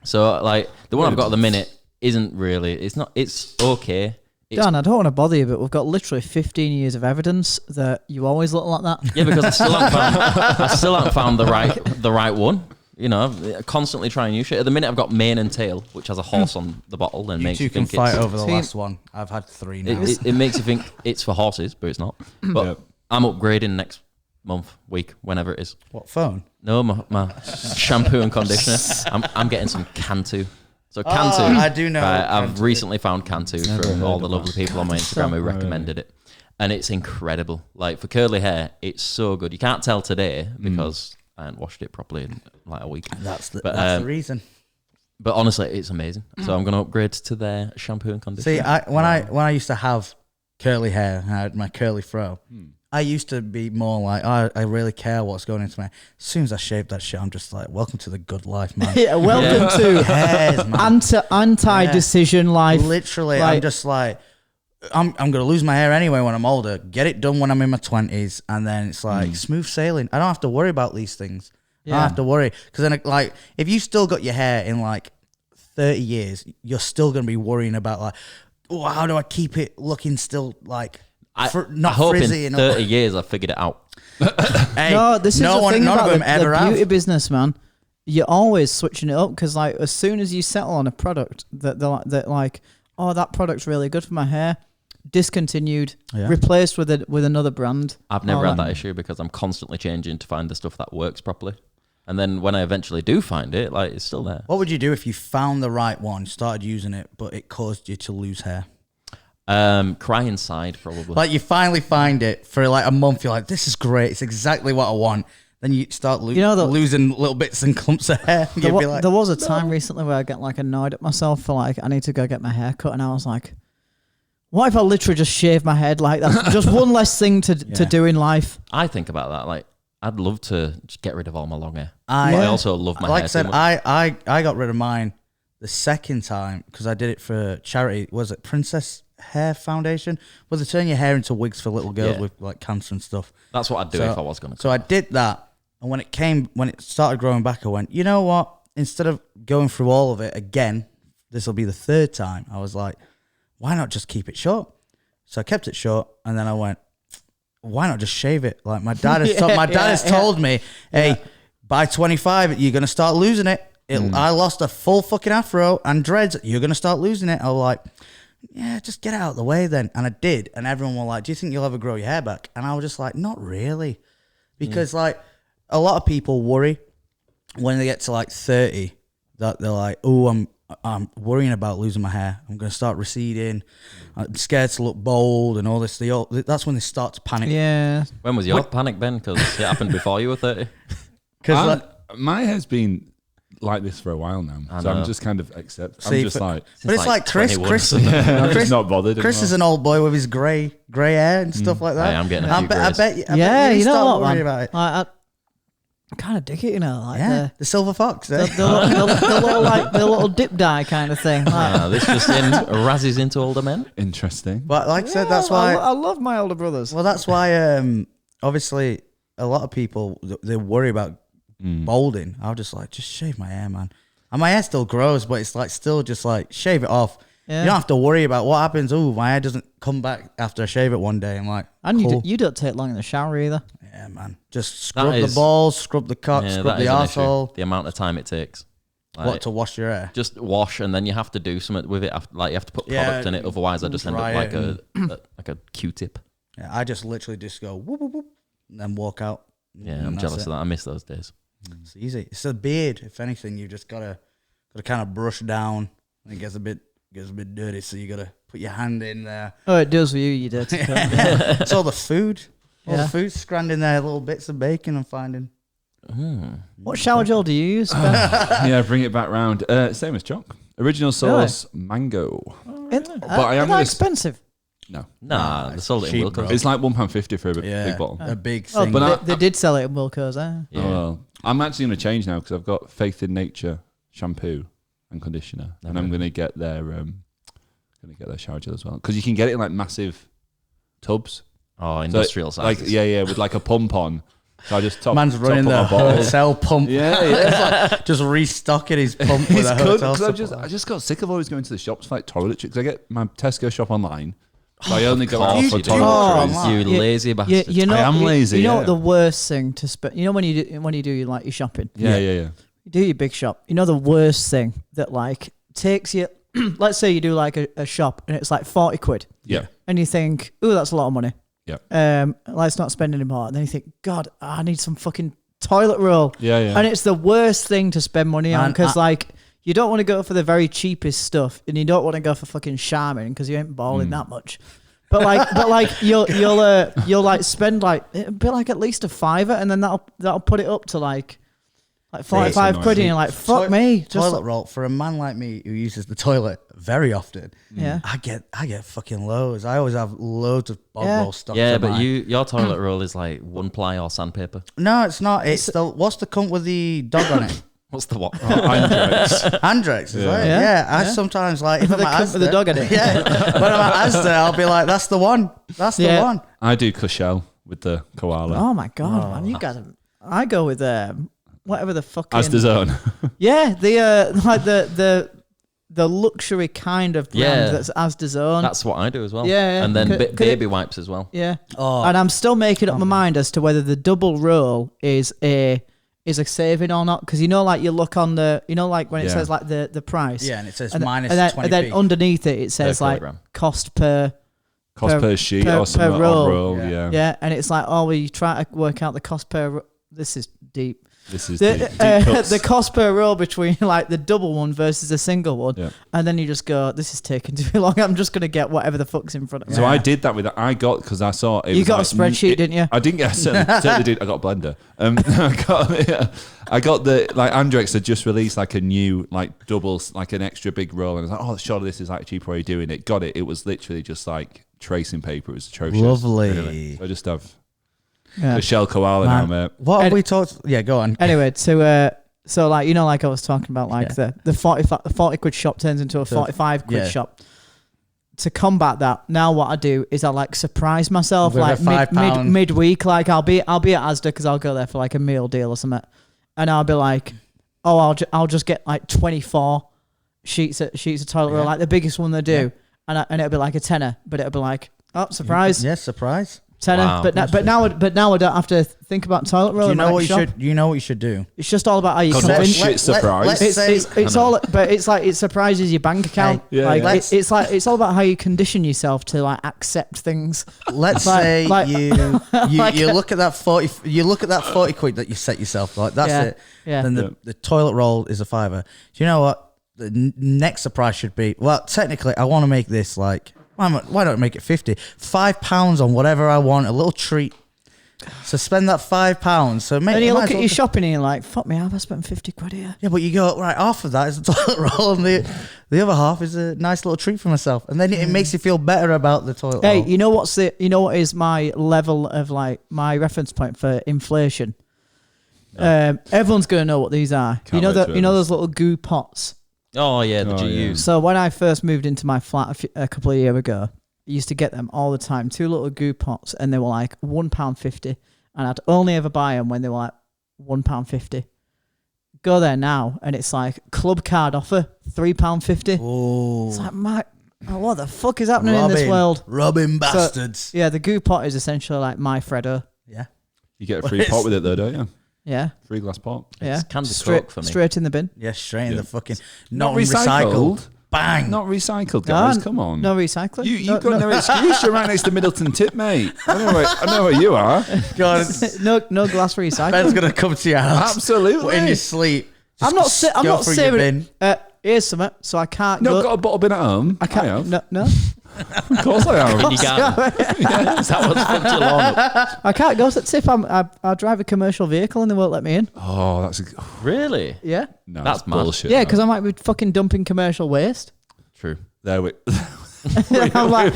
So like the one I've got at the minute isn't really. It's not. It's okay. Dan, I don't want to bother you, but we've got literally 15 years of evidence that you always look like that. Yeah, because I still haven't found the right one. You know, constantly trying new shit. At the minute, I've got mane and tail, which has a horse on the bottle, and makes you think fight over the last one. I've had 3 now. It makes you think it's for horses, but it's not. But I'm upgrading next week, whenever it is. What phone? No, my shampoo and conditioner. I'm getting some Cantu. So Cantu, I do know. Right, I've recently found Cantu from all the lovely people on my Instagram who recommended it, and it's incredible. Like for curly hair, it's so good. You can't tell today because I haven't washed it properly in like a week. That's the reason. But honestly, it's amazing. So I'm going to upgrade to their shampoo and conditioner. See, when I used to have curly hair, I had my curly fro. I used to be more like, I really care what's going into my hair. As soon as I shaved that shit, I'm just like, welcome to the good life, man. Yeah, welcome to hairs, man. Anti-decision life. Literally, I'm just like, I'm going to lose my hair anyway when I'm older. Get it done when I'm in my 20s, and then it's like smooth sailing. I don't have to worry about these things. I don't have to worry. Because then, like, if you still got your hair in like 30 years, you're still going to be worrying about like, oh, how do I keep it looking still like... I hope in 30 years I've figured it out. Hey, no, this is the thing about the beauty have. business, man. You're always switching it up because, like, as soon as you settle on a product that like, oh, that product's really good for my hair, discontinued, replaced with another brand. I've never had that issue because I'm constantly changing to find the stuff that works properly. And then when I eventually do find it, like, it's still there. What would you do if you found the right one, started using it, but it caused you to lose hair? Cry inside, probably. Like you finally find it for like a month. You're like, this is great. It's exactly what I want. Then you start losing little bits and clumps of hair. There was a time recently where I get like annoyed at myself for like, I need to go get my hair cut. And I was like, what if I literally just shave my head? Like that's just one less thing to do in life. I think about that. Like, I'd love to just get rid of all my long hair. I also love my hair. Like I said, I got rid of mine the second time because I did it for charity. Was it Princess Hair Foundation? Well, they turn your hair into wigs for little girls with like cancer and stuff. That's what I'd do if I was going to. So I did that, and when it started growing back, I went, you know what? Instead of going through all of it again, this will be the 3rd time. I was like, why not just keep it short? So I kept it short, and then I went, why not just shave it? Like my dad has told me, hey, by 25, you're going to start losing it. I lost a full fucking afro and dreads. You're going to start losing it. I was like, yeah, just get it out of the way then. And I did. And everyone was like, do you think you'll ever grow your hair back? And I was just like, not really. Because like a lot of people worry when they get to like 30 that they're like, oh, I'm worrying about losing my hair. I'm going to start receding. I'm scared to look bald and all this. That's when they start to panic. Yeah. When was your panic, Ben? Because it happened before you were 30. Because my hair's been like this for a while now, so I'm just kind of I'm just like, but it's like Chris. I'm just not bothered. Chris is an old boy with his grey hair and stuff like that. Hey, I'm getting a few I bet you know what, man? About it. I kind of dig it, you know, like the silver fox, the little like the little dip dye kind of thing. Like. This just razzes into older men. Interesting. But like I said, that's why I love my older brothers. Well, that's why obviously a lot of people they worry about balding. I was just like, just shave my hair, man. And my hair still grows, but it's like still just like shave it off. Yeah. You don't have to worry about what happens. Oh, my hair doesn't come back after I shave it one day. I'm like, and cool. you don't take long in the shower either. Yeah, man. Just scrub the is- balls, scrub the cock, Yeah, scrub that the is an issue. arsehole. The amount of time it takes. What, to wash your hair? Just wash, and then you have to do something with it. Like you have to put product in it, otherwise I just end up dry like it like a Q-tip. Yeah, I just literally just go whoop, whoop, whoop, and then walk out. Yeah, And I'm that's jealous it. of that. I miss those days. It's easy. It's a beard. If anything, you just gotta kind of brush down. And it gets a bit dirty, so you gotta put your hand in there. Oh, it does with you, you dirty cunt. It's all the food. All Yeah. the food scranned in there, little bits of bacon I'm finding. What shower gel do you use, Ben? Yeah, bring it back round. Same as Choc. Original sauce, mango. But I am are they gonna expensive? No. Nah, they sold it in cheap, Wilco. bro. It's like £1.50 for a Yeah, big bottle. a big Oh, thing. but they did sell it in Wilco's, eh? Yeah. Oh, well. I'm actually going to change now because I've got Faith in Nature shampoo and conditioner, and I'm going to get their shower gel as well because you can get it in like massive tubs. Oh, industrial Like sizes. yeah, with like a pump on. So I just top. Man's running top the up my bottle. hotel pump. Yeah, It's like just restocking his pump with It's a good hotel because supply. I just got sick of always going to the shops for like toiletries because I get my Tesco shop online, so I only go Of out course for you do. toiletries. Oh, You You- lazy bastard. You know, I am lazy, You know yeah. what the worst thing to spend? You know when you do like your shopping, Yeah. you do your big shop. You know the worst thing that like takes you. Let's say you do like a shop and it's like 40 quid, Yeah. and you think, "Ooh, that's a lot of money." Yeah. Let's not spend any more. And then you think, "God, I need some fucking toilet roll." Yeah, yeah. And it's the worst thing to spend money on Man, because like you don't want to go for the very cheapest stuff, and you don't want to go for fucking Charmin because you ain't balling that much. But like you'll like spend like it'll be like at least a fiver, and then that'll put it up to like 45 It's quid, and annoying. you're like, fuck me. Just Toilet roll for a man like me who uses the toilet very often. Yeah. I get fucking loads. I always have loads of bog Yeah. roll stuff. Yeah, in but mine. your toilet roll is like one ply or sandpaper. No, it's not. It's the what's the cunt with the dog on it? What's the what? Andrex, is that it? Yeah. Yeah. I Yeah. sometimes like if The I'm at cunt with the Asda- dog on it. Yeah. When I'm at Asda, I'll be like, that's the one. That's the Yeah. one. I do Cushelle with the koala. oh my god, man, you guys. I go with whatever the fucking As the zone. yeah, the like the luxury kind of brand Yeah. that's Asda's own. That's what I do as well. Yeah, yeah. And then Could baby wipes as well. Yeah. Oh. And I'm still making up my mind as to whether the double roll is a saving or not, because you know, like you look on the, you know, like when it Yeah. says like the price. Yeah, and it says and minus and then, 20p. and then underneath it says like kilogram. cost per Cost per sheet per or something. roll. On roll, Yeah. yeah. yeah, and it's like, oh, well, you try to work out the cost per. This is deep. This is The, deep cuts. the cost per roll between like the double one versus the single one, Yeah. and then you just go, this is taking too long. I'm just gonna get whatever the fuck's in front of me. So I did that with I got because I saw it You was got a like, spreadsheet, didn't you? I didn't get certainly did. I got a blender. I got the like Andrex had just released like a new like double like an extra big roll, and I was like, oh, surely this is like cheaper way of doing it. Got it. It was literally just like tracing paper. It was atrocious. Lovely. So I just have Yeah. the shell koala now, mate. What have And- we talked? Yeah, go on. Anyway, so like, you know, like I was talking about, like the 40 quid shop turns into a 45 quid yeah. shop. To combat that, now what I do is I like surprise myself With a like £5 midweek. Like I'll be at Asda because I'll go there for like a meal deal or something, and I'll be like, oh, I'll just get like 24 sheets of toilet roll, like the biggest one they do, and it'll be like a tenner, but it'll be like, oh, surprise, Yes, surprise. tenner. Wow. But now I don't have to think about toilet roll. Do you in my know what next you shop. should? You know what you should do. It's just all about how you God, convince. what a shit surprise. let's say- It's all, but it's like it surprises your bank account. Hey, yeah, like yeah. it's like it's all about how you condition yourself to like accept things. Let's Like- say like- you like- you look at that 40. You look at that 40 quid that you set yourself. Like that's Yeah, it. yeah. Then Yeah. the toilet roll is a fiver. Do you know what? The next surprise should be. Well, technically, I want to make this like. Why don't I make it 50? £5 on whatever I want. A little treat. So spend that £5. So make. And you might look as at well your just- shopping and you're like, fuck me, I've spent 50 quid here. Yeah, but you go right. Half of that is the toilet roll, and the other half is a nice little treat for myself, and then it makes you feel better about the toilet Hey, roll. you know what is my level of like my reference point for inflation? Everyone's gonna know what these are. Can't wait to You know hear those little goo pots. Oh yeah, the Oh, yeah. GUs. So when I first moved into my flat a couple of years ago, I used to get them all the time. 2 little goo pots, and they were like £1.50, and I'd only ever buy them when they were like £1.50. Go there now, and it's like club card offer £3.50. Oh, It's like, what the fuck is happening in this world? Robbing bastards. Yeah, the goo pot is essentially like my Freddo. Yeah. You get a free pot with it though, don't you? Yeah. Free glass pot. Yeah. Candy straight, Coke for me. Straight in the bin. Yeah, straight in the fucking Not recycled. Bang. Not recycled, guys. No, Come on. No recycling. You've got no excuse. You're right next to Middleton Tip, mate. I know where you are. God, no glass recycling. Ben's gonna come to your house. Absolutely. In your sleep. I'm not saving. bin. Here's something, so I can't. No, got a bottle bin at home. I can't. have. No. Of course I have. You can't. Is that what's fucked your lawn up? I can't go to tip. I drive a commercial vehicle and they won't let me in. Oh, that's Really? Yeah. no, That's that's mad. bullshit. Yeah, because I might be fucking dumping commercial waste. True. there we. I'm like,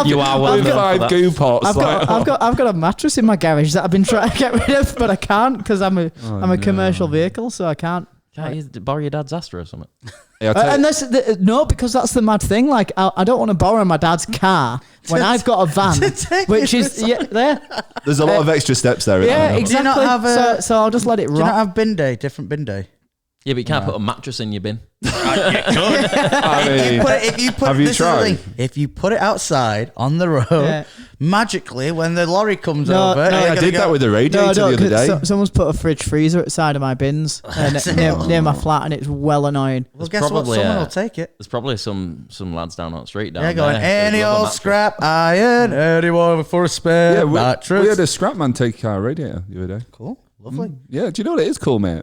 You are well With known for 5 that. goo pots. I've got a mattress in my garage that I've been trying to get rid of, but I can't because I'm a commercial vehicle, so I can't. Can't you borrow your dad's Astra or something? Yeah, I'll tell you- No, because that's the mad thing. Like, I don't want to borrow my dad's car when I've got a van, which is there. there's a lot of extra steps there. isn't Yeah, there? exactly. Do you not have so I'll just let it Do you not rot. have bin day? Different bin day. Yeah, but you can't put a mattress in your bin. I mean, have you tried? If you put it outside on the road, Yeah. magically when the lorry comes No, over, no, you're I gonna did that with the radiator the other day. Someone's put a fridge freezer outside of my bins near my flat, and it's well annoying. Well, There's guess what? probably, Someone will take it. There's probably some lads down on the street down Yeah, going there. any They love a old mattress. scrap iron, anyone for a spare Yeah, mattress. we had a scrap man take our radiator the other day. Cool, lovely. Yeah, do you know what it is cool, mate?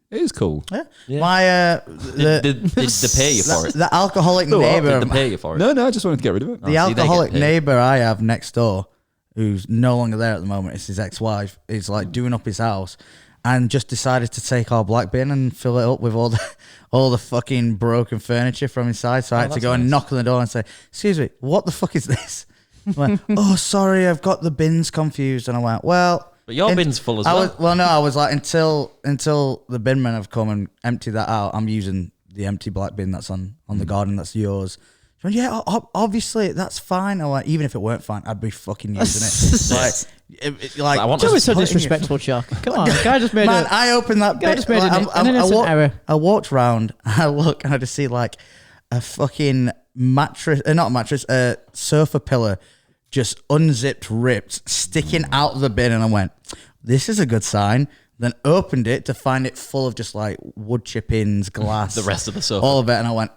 It is cool. Yeah. Yeah. My Did they pay you for it? the alcoholic No, neighbor, Did they pay you for it? No, I just wanted to get rid of it. the see, they get alcoholic paid. neighbor I have next door, who's no longer there at the moment. It's his ex-wife. Is like doing up his house, and just decided to take our black bin and fill it up with all the fucking broken furniture from inside. So I had to that's go and nice. knock on the door and say, "Excuse me, what the fuck is this?" I went, "Oh, sorry, I've got the bins confused." And I went, "Well." But your bin's full as I well. I was like, until the bin men have come and empty that out, I'm using the empty black bin that's on the garden, that's yours. She went, yeah, obviously that's fine. I'm like, even if it weren't fine, I'd be fucking using it. like, I want Don't to be so put it in your- disrespectful, Chuck. Come on, the guy just made Man, a. I opened that Guy bit. just made like, an innocent error. I walked round, I look, and I just see like a fucking mattress, not a mattress, a sofa pillar just unzipped, ripped, sticking out of the bin. And I went, this is a good sign. Then opened it to find it full of just like wood chippings, glass. The rest of the sofa. All of it. And I went,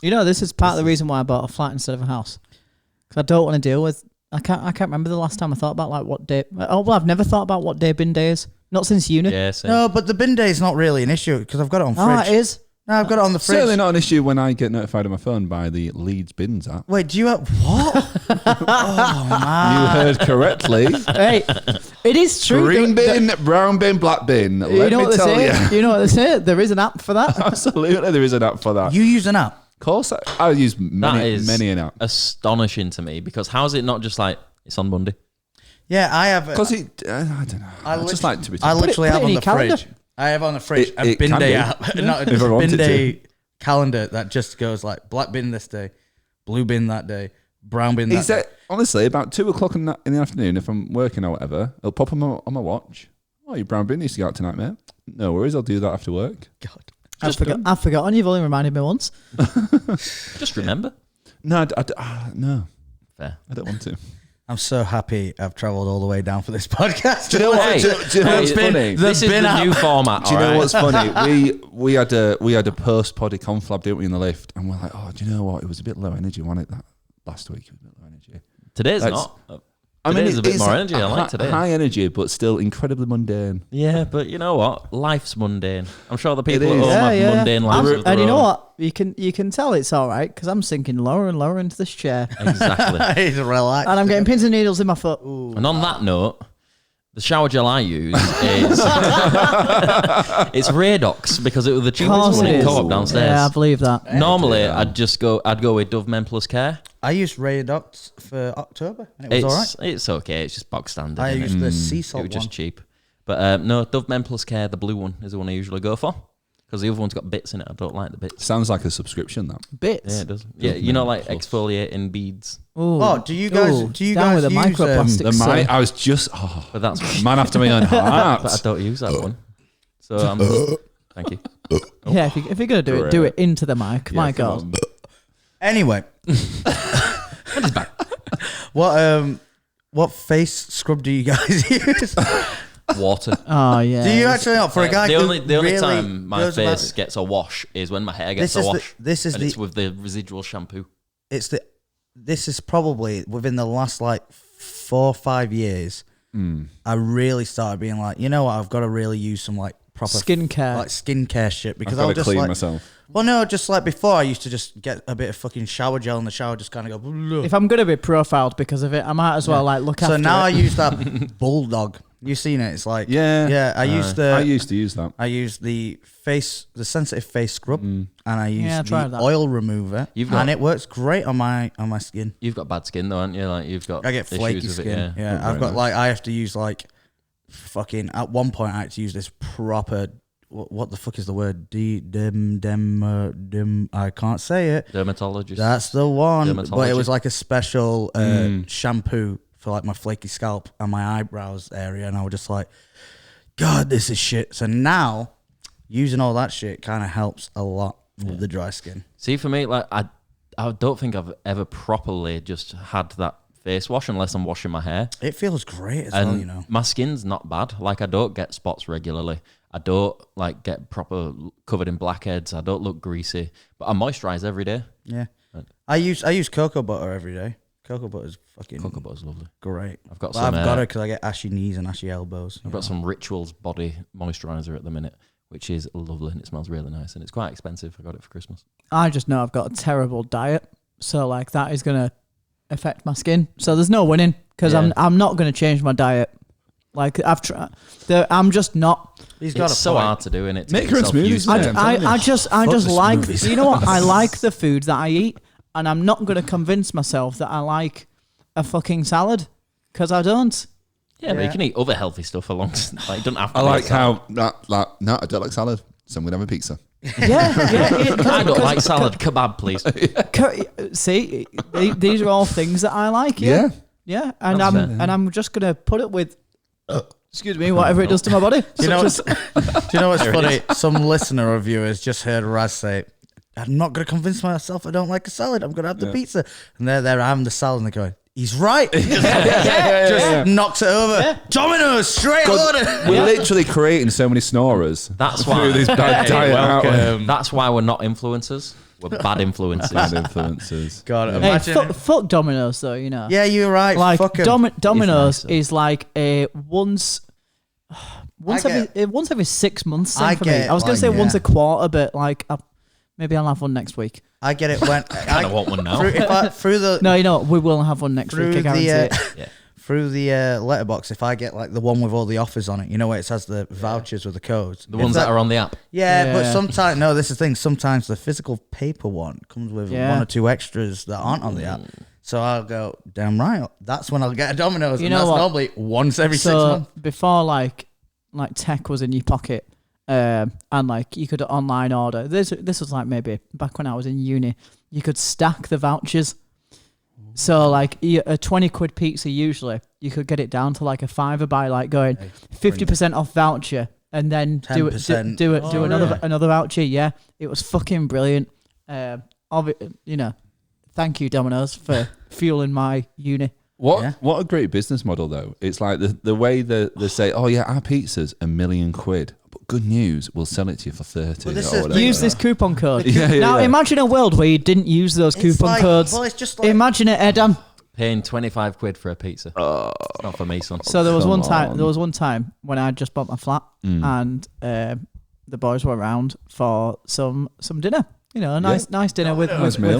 You know, this is part of the reason why I bought a flat instead of a house. Because I don't want to deal with. I can't remember the last time I thought about like what day. Oh well, I've never thought about what day bin day is. Not since uni. Yeah, same. no, but the bin day is not really an issue because I've got it on fridge. Oh, it is. No, I've got it on the fridge. Certainly not an issue when I get notified on my phone by the Leeds Bins app. Wait, do you have what? Oh man. You heard correctly. Hey, it is true. Green bin, brown bin, black bin. You Let know me what they tell say? you. You know what they say? There is an app for that. Absolutely, there is an app for that. You use an app? Of course, I use That many, is many an app. astonishing to me because how is it not just like it's on Monday? Yeah, I have. Because I don't know. I just like to be. I literally put it have in on your the calendar. fridge. I have on the fridge a It bin can day be. app, not If I a wanted bin to. day calendar that just goes like black bin this day, blue bin that day, brown bin that Is day. that honestly about 2:00 in the afternoon? If I'm working or whatever, it'll pop on my watch. Oh, your brown bin needs to go out tonight, mate. No worries, I'll do that after work. God. I've forgotten. You've only reminded me once. Just remember. No, no, Fair. I don't want to. I'm so happy I've travelled all the way down for this podcast. Do you know what? Hey, do you know what's hey, funny? This is bin the app. new format. Do you know alright? what's funny? We had a post poddy conflab, didn't we, in the lift? And we're like, oh, do you know what? It was a bit low energy, wasn't it? That last week it was a bit low energy. Today's That's- not. Today's a bit it's more energy. I like today. High energy, but still incredibly mundane. Yeah, but you know what? Life's mundane. I'm sure the people It at is. home have Yeah. mundane lives. of their And you know own. what? You can tell it's all right because I'm sinking lower and lower into this chair, Exactly. He's relaxed. and I'm getting pins and needles in my foot. And on that note, the shower gel I use is it's Radox because it was the cheapest Course one it in is. Co-op downstairs. Yeah, I believe that. Normally, I'd go with Dove Men Plus Care. I used Radox for October and it was all right. It's okay. It's just box standard. I innit? used the sea It salt was just one. cheap. But no, Dove Men Plus Care, the blue one, is the one I usually go for because the other one's got bits in it. I don't like the bits. Sounds like a subscription, that. Bits. Yeah, it does. Yeah, you know, like exfoliating beads. Ooh. Oh, do you guys down with the use, microplastics? I was just, But that's man after my own heart. but I don't use that one. So thank you. Yeah, if you're gonna do it into the mic. My God. Anyway. What What face scrub do you guys use? Water. Oh yeah. Do you actually not? For a guy the who only really time my goes about face it- gets a wash is when my hair gets This a is wash. It's with the residual shampoo. This is probably within the last like 4 or 5 years. I really started being like, you know what? I've got to really use some like proper skincare shit because I've I'll got to just clean like myself. Well, no, just like before, I used to just get a bit of fucking shower gel in the shower, just kind of go. If I'm gonna be profiled because of it, I might as well like look after. So now it. I use that bulldog. You've seen it? It's like yeah. I used I used to use that. I used the sensitive face scrub, and I used the oil remover, and it works great on my skin. You've got bad skin though, haven't you? Like you've got. I get flaky issues with skin. It, yeah. I've got like I have to use like fucking. At one point, I had to use this proper. What the fuck is the word? I can't say it. Dermatologist. That's the one. But it was like a special shampoo for like my flaky scalp and my eyebrows area, and I was just like, God, this is shit. So now using all that shit kind of helps a lot with the dry skin. See, for me, like I don't think I've ever properly just had that face wash unless I'm washing my hair. It feels great as well, you know. My skin's not bad. Like I don't get spots regularly. I don't like get proper covered in blackheads. I don't look greasy, but I moisturize every day. Yeah, I use cocoa butter every day. Cocoa butter's lovely. Great. I've got it because I get ashy knees and ashy elbows. I've got some Rituals body moisturizer at the minute, which is lovely and it smells really nice and it's quite expensive. I got it for Christmas. I just know I've got a terrible diet, so like that is gonna affect my skin. So there's no winning because I'm not gonna change my diet. Like I've tried, I'm just not. It's so hard to do, innit? Make your own smoothies. I just like. You know what? I like the food that I eat, and I'm not going to convince myself that I like a fucking salad because I don't. Yeah, but you can eat other healthy stuff along. Like, you don't have to. I like how no, I don't like salad, so I'm gonna have a pizza. Yeah. I don't like salad. Kebab, please. See, these are all things that I like. Yeah, and I'm just gonna put it with. Excuse me, whatever it does to my body. Do you know what's funny? Some listener or viewer has just heard Raz say, I'm not going to convince myself I don't like a salad. I'm going to have the pizza. And they're there having the salad and they're going, he's right. Just knocks it over. Yeah. Domino's, straight order. We're literally creating so many snorers. That's why. Through this bad diet. That's why we're not influencers. We're bad influences. Bad influences. God, hey, fuck Domino's though, you know. Yeah, you're right. Like fuck Domino's is like a once every 6 months thing for me. I was gonna say once a quarter, but like maybe I'll have one next week. I get it when I kind of want one now. No, you know what? We will have one next week. I guarantee it. Yeah. Through the letterbox, if I get like the one with all the offers on it, you know where it says the vouchers with the codes. The ones that are on the app. Yeah, but sometimes, no, this is the thing. Sometimes the physical paper one comes with one or two extras that aren't on the app. So I'll go, damn right. That's when I'll get a Domino's. And that's normally once every 6 months. Before like tech was in your pocket, and like you could online order. This was like maybe back when I was in uni. You could stack the vouchers. So like a 20 quid pizza usually you could get it down to like a $5 by like going 50% off voucher and then do another voucher. Yeah, it was fucking brilliant. You know, thank you Domino's for fueling my uni. What a great business model though. It's like the way they say, oh yeah, our pizza's £1 million. But good news, we'll sell it to you for 30. Use this coupon code. Now imagine a world where you didn't use those coupon codes. Well, it's just like, imagine it, Edan. Paying 25 quid for a pizza. It's not for me, son. So there was one time when I just bought my flat and the boys were around for some dinner. You know, a nice dinner with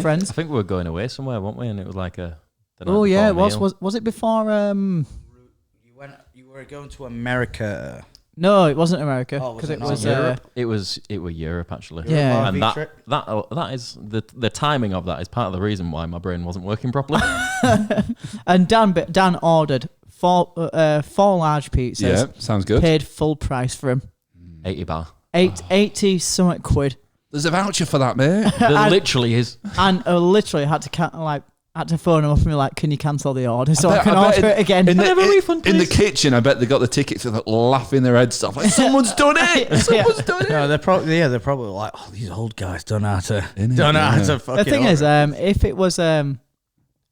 friends. I think we were going away somewhere, weren't we? And it was like a. Oh yeah, it was. Was it before? You were going to America. No, it wasn't America because it was Europe. It was Europe actually. Yeah, and that is the timing of that is part of the reason why my brain wasn't working properly. And Dan ordered four large pizzas. Yeah, sounds good. Paid full price for him. 80 bar. 80 something quid. There's a voucher for that, mate. There literally is. And I literally had to phone him up and be like, can you cancel the order so I can order it again? In the kitchen, I bet they got the tickets and like laughing their heads off. Like, someone's done it! Someone's done it! No, they're probably like, oh, these old guys don't know how to fucking The thing is, if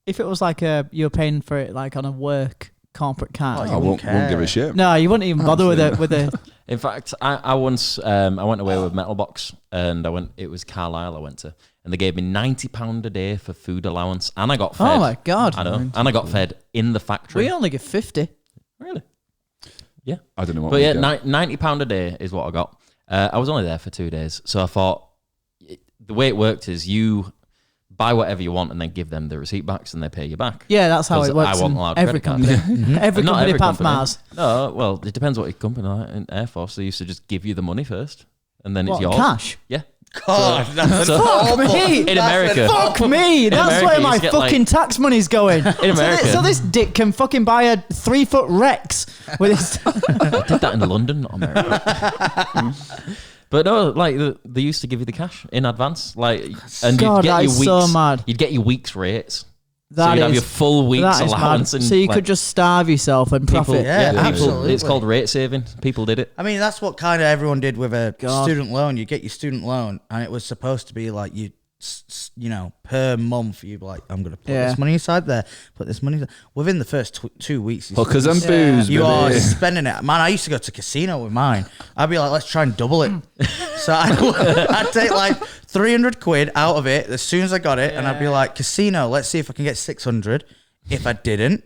if it was like you were paying for it like on a work corporate card. I won't give a shit. No, you wouldn't even bother with it. In fact, I once I went away with Metal Box, and it was Carlisle I went to, and they gave me £90 a day for food allowance, and I got fed. Oh my God. I know, and I got fed in the factory. We only get 50. Really? Yeah. I don't know what. But yeah, £90 a day is what I got. I was only there for 2 days, so I thought the way it worked is you buy whatever you want and then give them the receipt back, and they pay you back. Yeah, that's how it works. I wasn't allowed every credit cards. company. Every Not company every apart from company. ours. No, well, it depends what your company like. In Air Force, they used to just give you the money first, and then it's What, yours. cash? Yeah. God, that's Fuck me! In America. Fuck me! That's America, where you my just get, fucking tax money's going. In America. So this dick can fucking buy a 3-foot Rex with his. I did that in London, not America. But no, like they used to give you the cash in advance, like, and God, you'd get that your is weeks. so mad. You'd get your week's rates, so That you'd have is- your full week's That is allowance. mad. And So you like, could just starve yourself and people, profit. Yeah, people. absolutely. It's called rate saving. People did it. I mean, that's what kind of everyone did with a God. student loan. You get your student loan, and it was supposed to be like per month. You'd be like, I'm going to put this money aside there, put this money. Within the first 2 weeks, Hookers and booze, you are baby. spending it. Man, I used to go to casino with mine. I'd be like, let's try and double it. So I'd take like 300 quid out of it as soon as I got it, and I'd be like, casino, let's see if I can get 600. If I didn't,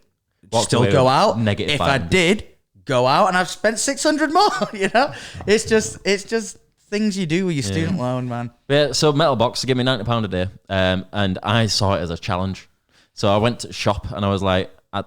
Walked still away go with out. negative If I 500. did, go out, and I've spent 600 more. You know, it's just things you do with your student loan, man. Yeah, so Metal Box give me £90 a day, and I saw it as a challenge. So I went to shop and I was like, I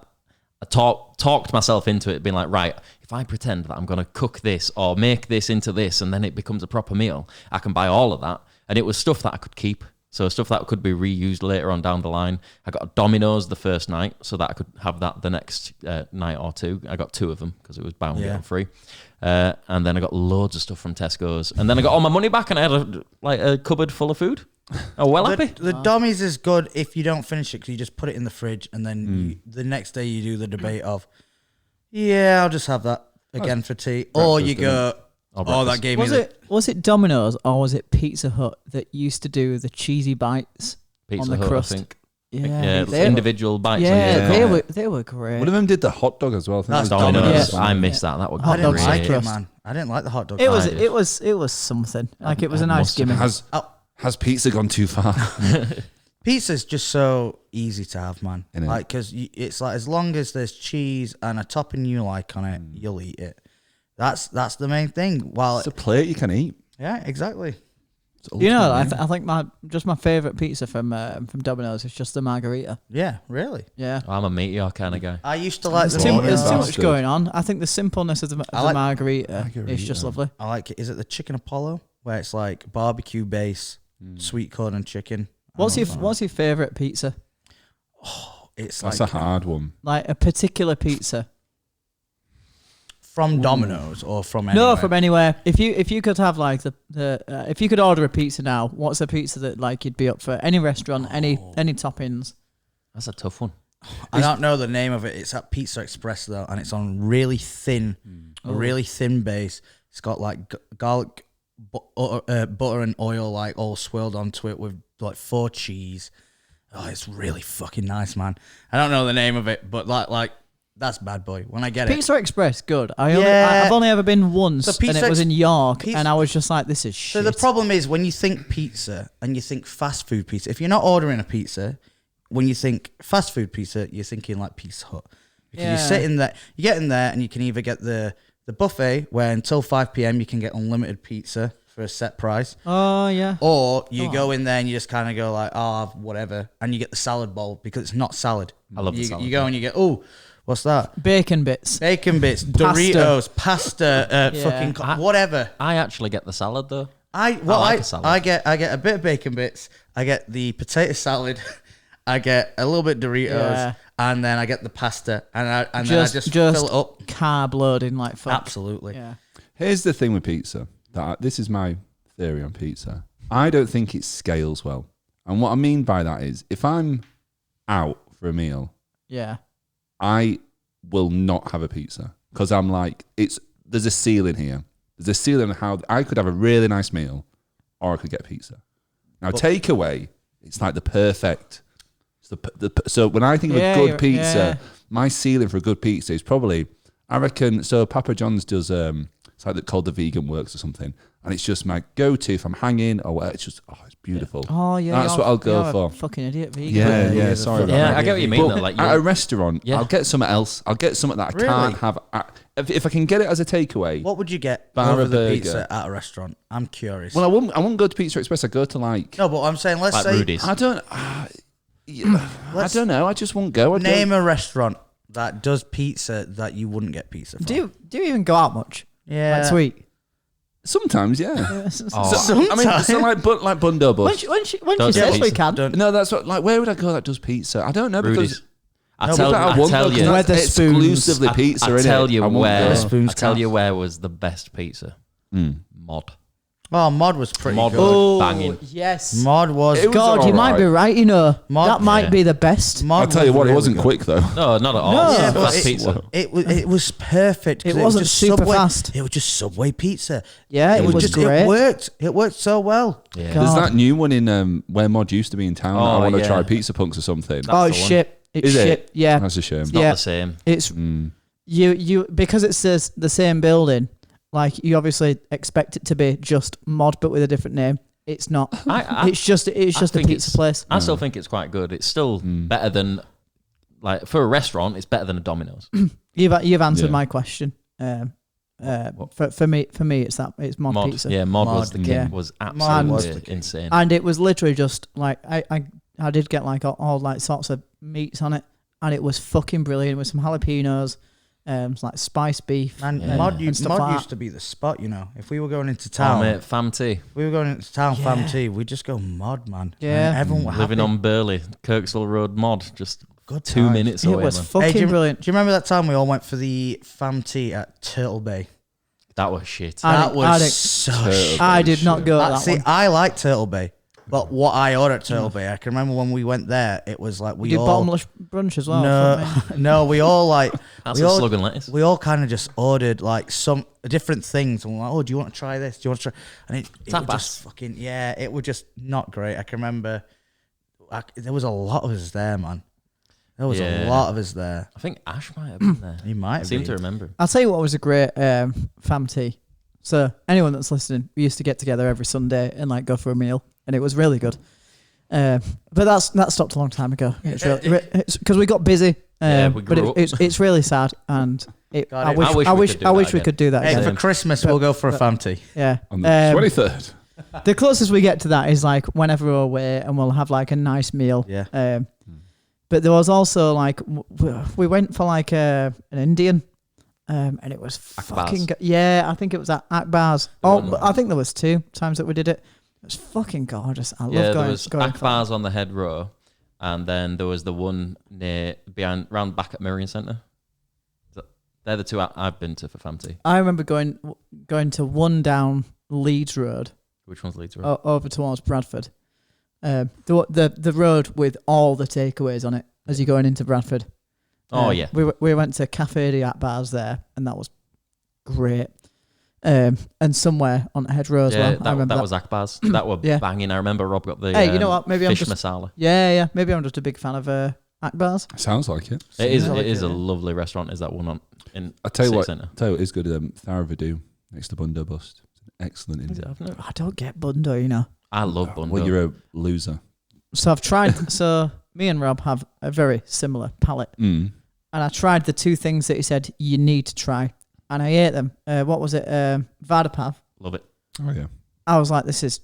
talked myself into it, being like, right, if I pretend that I'm going to cook this or make this into this, and then it becomes a proper meal, I can buy all of that. And it was stuff that I could keep. So stuff that could be reused later on down the line. I got a Domino's the first night so that I could have that the next night or two. I got 2 of them because it was bound to get them free. And then I got loads of stuff from Tesco's. And then I got all my money back, and I had a cupboard full of food. Oh, well happy. The dummies is good if you don't finish it because you just put it in the fridge, and then the next day you do the debate of, I'll just have that again for tea. Or you go, that gave me Was it Domino's or was it Pizza Hut that used to do the cheesy bites Pizza on the Hut, crust? I think. Yeah, Yeah, individual bites. Yeah, Yeah. they were great. One of them did the hot dog as well. I think That's it was Domino's. Yeah. I missed that. That was I didn't dogs like and it, crust. man. I didn't like the hot dog. It was I did. it was something. Like it was a nice must have gimmick. Has pizza gone too far? Pizza's just so easy to have, man. Innit? Like, because it's like as long as there's cheese and a topping you like on it, you'll eat it. That's the main thing. Well, It's a plate you can eat. yeah, exactly. It's You know, ultimate, I think my favorite pizza from Domino's is just the margarita. Yeah, really. Yeah. I'm a meteor kind of guy. I used to like There's the. too, Morning there's too much bastard. going on. I think the simpleness of the like- margarita is just Margarita. lovely. I like it. Is it the chicken Apollo where it's like barbecue base, sweet corn and chicken? What's your favorite pizza? It's That's like a hard one. Like a particular pizza? from Domino's or from anywhere? No, from anywhere. If you could have like if you could order a pizza now, what's a pizza that like you'd be up for? Any restaurant, any toppings? That's a tough one. I don't know the name of it. It's at Pizza Express though, and it's on really thin, a really thin base. It's got like garlic, butter and oil like all swirled onto it with like 4 cheese. Oh, it's really fucking nice, man. I don't know the name of it, but like that's bad boy. When I get Pizza Express, good. Yeah. I've only ever been once, So and Pizza it was in York, Pizza- and I was just like, this is So shit. the problem is when you think pizza and you think fast food pizza, if you're not ordering a pizza, when you think fast food pizza, you're thinking like Pizza Hut. Because Yeah. you're sitting there, you get in there and you can either get the buffet where until 5 p.m. you can get unlimited pizza for a set price. Oh yeah. Or you go in there and you just kind of go like, whatever. And you get the salad bowl because it's not salad. I love the you, salad You go and you get, what's that? Bacon bits. Bacon bits, Pasta. Doritos, pasta, Yeah. fucking whatever. I actually get the salad though. I like a salad. I get a bit of bacon bits. I get the potato salad. I get a little bit Doritos, Yeah. and then I get the pasta, and then I just fill it up. Carb loading like fuck. Absolutely. Yeah. Here's the thing with pizza. This is my theory on pizza. I don't think it scales well. And what I mean by that is if I'm out for a meal, Yeah. I will not have a pizza because I'm like, there's a ceiling here. There's a ceiling on how I could have a really nice meal or I could get pizza. Now, takeaway, it's like the perfect So when I think of Yeah, a good you're- pizza, yeah. my ceiling for a good pizza is probably, I reckon. So Papa John's does it's like called the Vegan Works or something, and it's just my go-to if I'm hanging or whatever. It's just it's beautiful. Oh yeah, That's what I'll go you're for. a fucking idiot. Vegan. Yeah, Yeah, sorry about Yeah, that. I get what you mean But though. Like at a restaurant, Yeah. I'll get something else. I'll get something that I Really? can't have. If I can get it as a takeaway. What would you get Bar over a the burger. pizza at a restaurant? I'm curious. Well, I wouldn't go to Pizza Express. I go to like. No, but I'm saying, let's like say Rudy's. I don't. I don't know. I just won't go. name a restaurant that does pizza that you wouldn't get pizza from. Do you even go out much? Yeah. Like sweet. Sometimes, yeah. Oh. So, I mean, so like Bundo When Bus. she Don't says do we pizza. can. Don't- No, that's what. Like, where would I go that does pizza? I don't know Rudy's. because. I No, tell, but I I won't tell go 'cause you, that's Wetherspoons. exclusively pizza. I innit? tell you I won't where. go. Wetherspoons I tell count. you where was the best pizza. Mod. Oh, Mod was pretty Mod good. was banging. Yes. Mod was. It was God, you might be right. You know, Mod- that might Yeah. be the best. Mod I'll tell you was what, it really wasn't good. quick though. No, not at all. No. It's Yeah, the but best pizza. It was perfect. 'cause It wasn't was just super Subway. fast. It was just Subway pizza. Yeah, it was just great. It worked. It worked so well. Yeah. God. There's that new one in where Mod used to be in town. Oh, I want to yeah. try Pizza Punks or something. That's Oh, the it's one. shit. It's Is it? shit. Yeah. That's a shame. Not Yeah. the same. It's you because it's the same building. Like you obviously expect it to be just Mod, but with a different name. It's not. It's just a think pizza place. I still think it's quite good. It's still better than, like, for a restaurant, it's better than a Domino's. You've answered Yeah. my question. For me, it's Mod pizza. Yeah, Mod was Mod, the king. yeah. Was Mod absolutely was the king. insane. And it was literally just like I did get like all like sorts of meats on it, and it was fucking brilliant with some jalapenos, like spiced beef. And Yeah. Mod, and stuff like Mod that. used to be the spot. You know, if we were going into Oh, town, mate, fam tea. we were going into town, fam Yeah. tea. We'd just go Mod, man. Yeah. And everyone were Living happy. on Burley, Kirksville Road Mod, just Good 2 times. minutes It away, was man. fucking do you, brilliant. Do you remember that time we all went for the fam tea at Turtle Bay? That was shit. I That didn't- was so Turtle shit. Bay. I did not go at that See, one. I like Turtle Bay, but what I ordered at Turtle Bay, I can remember when we went there, it was like we You did all bottomless brunch as well. no, no, we all like That's we a all, slug and lettuce. we all kind of just ordered like some different things, and we're like, oh, do you want to try this? Do you want to try? And it would Tapas. just fucking it was just not great. I can remember there was a lot of us there, man. There was a Yeah. lot of us there. I think Ash might have been there. He might I have seem been. to remember. I'll tell you what was a great fam tea. So anyone that's listening, we used to get together every Sunday and like go for a meal, and it was really good. But that stopped a long time ago. It's because we got busy. Yeah, we but grew up. it's really sad, and God, I it- wish we could do that Hey, again. for Christmas we'll go for a fam tea. Yeah. On the 23rd. The closest we get to that is like whenever we're away, and we'll have like a nice meal. Yeah. But there was also like we went for like an Indian, and it was fucking yeah. I think it was at Akbar's. Oh, I think there was 2 times that we did it. It was fucking gorgeous. I love Yeah, going. there was going for Akbar's on the head row, and then there was the one near behind round back at Merion Centre. They're the 2 I've been to for fam tea. I remember going to one down Leeds Road Which one's Leeds Road? over towards Bradford. The road with all the takeaways on it as you're going into Bradford. Oh, yeah. We went to Cafe de Akbar's there, and that was great. And somewhere on Head Row as well. I remember that was Akbar's. That were Yeah. banging. I remember Rob got the Hey, you know what? Maybe I'm fish just masala. yeah. Maybe I'm just a big fan of Akbar's. Sounds like it. It is. like It is it, a yeah. lovely restaurant. Is that one on in I tell you City what. Centre? Tell you what is good. Tharavadu next to Bundo Bust. It's an excellent Is Indian. it? I've never- I don't get Bundo, you know. I love Bundo. Well, you're a loser. So I've tried. So me and Rob have a very similar palate, and I tried the 2 things that he said you need to try, and I ate them. What was it? Vadapav. Love it. Oh yeah. I was like, it's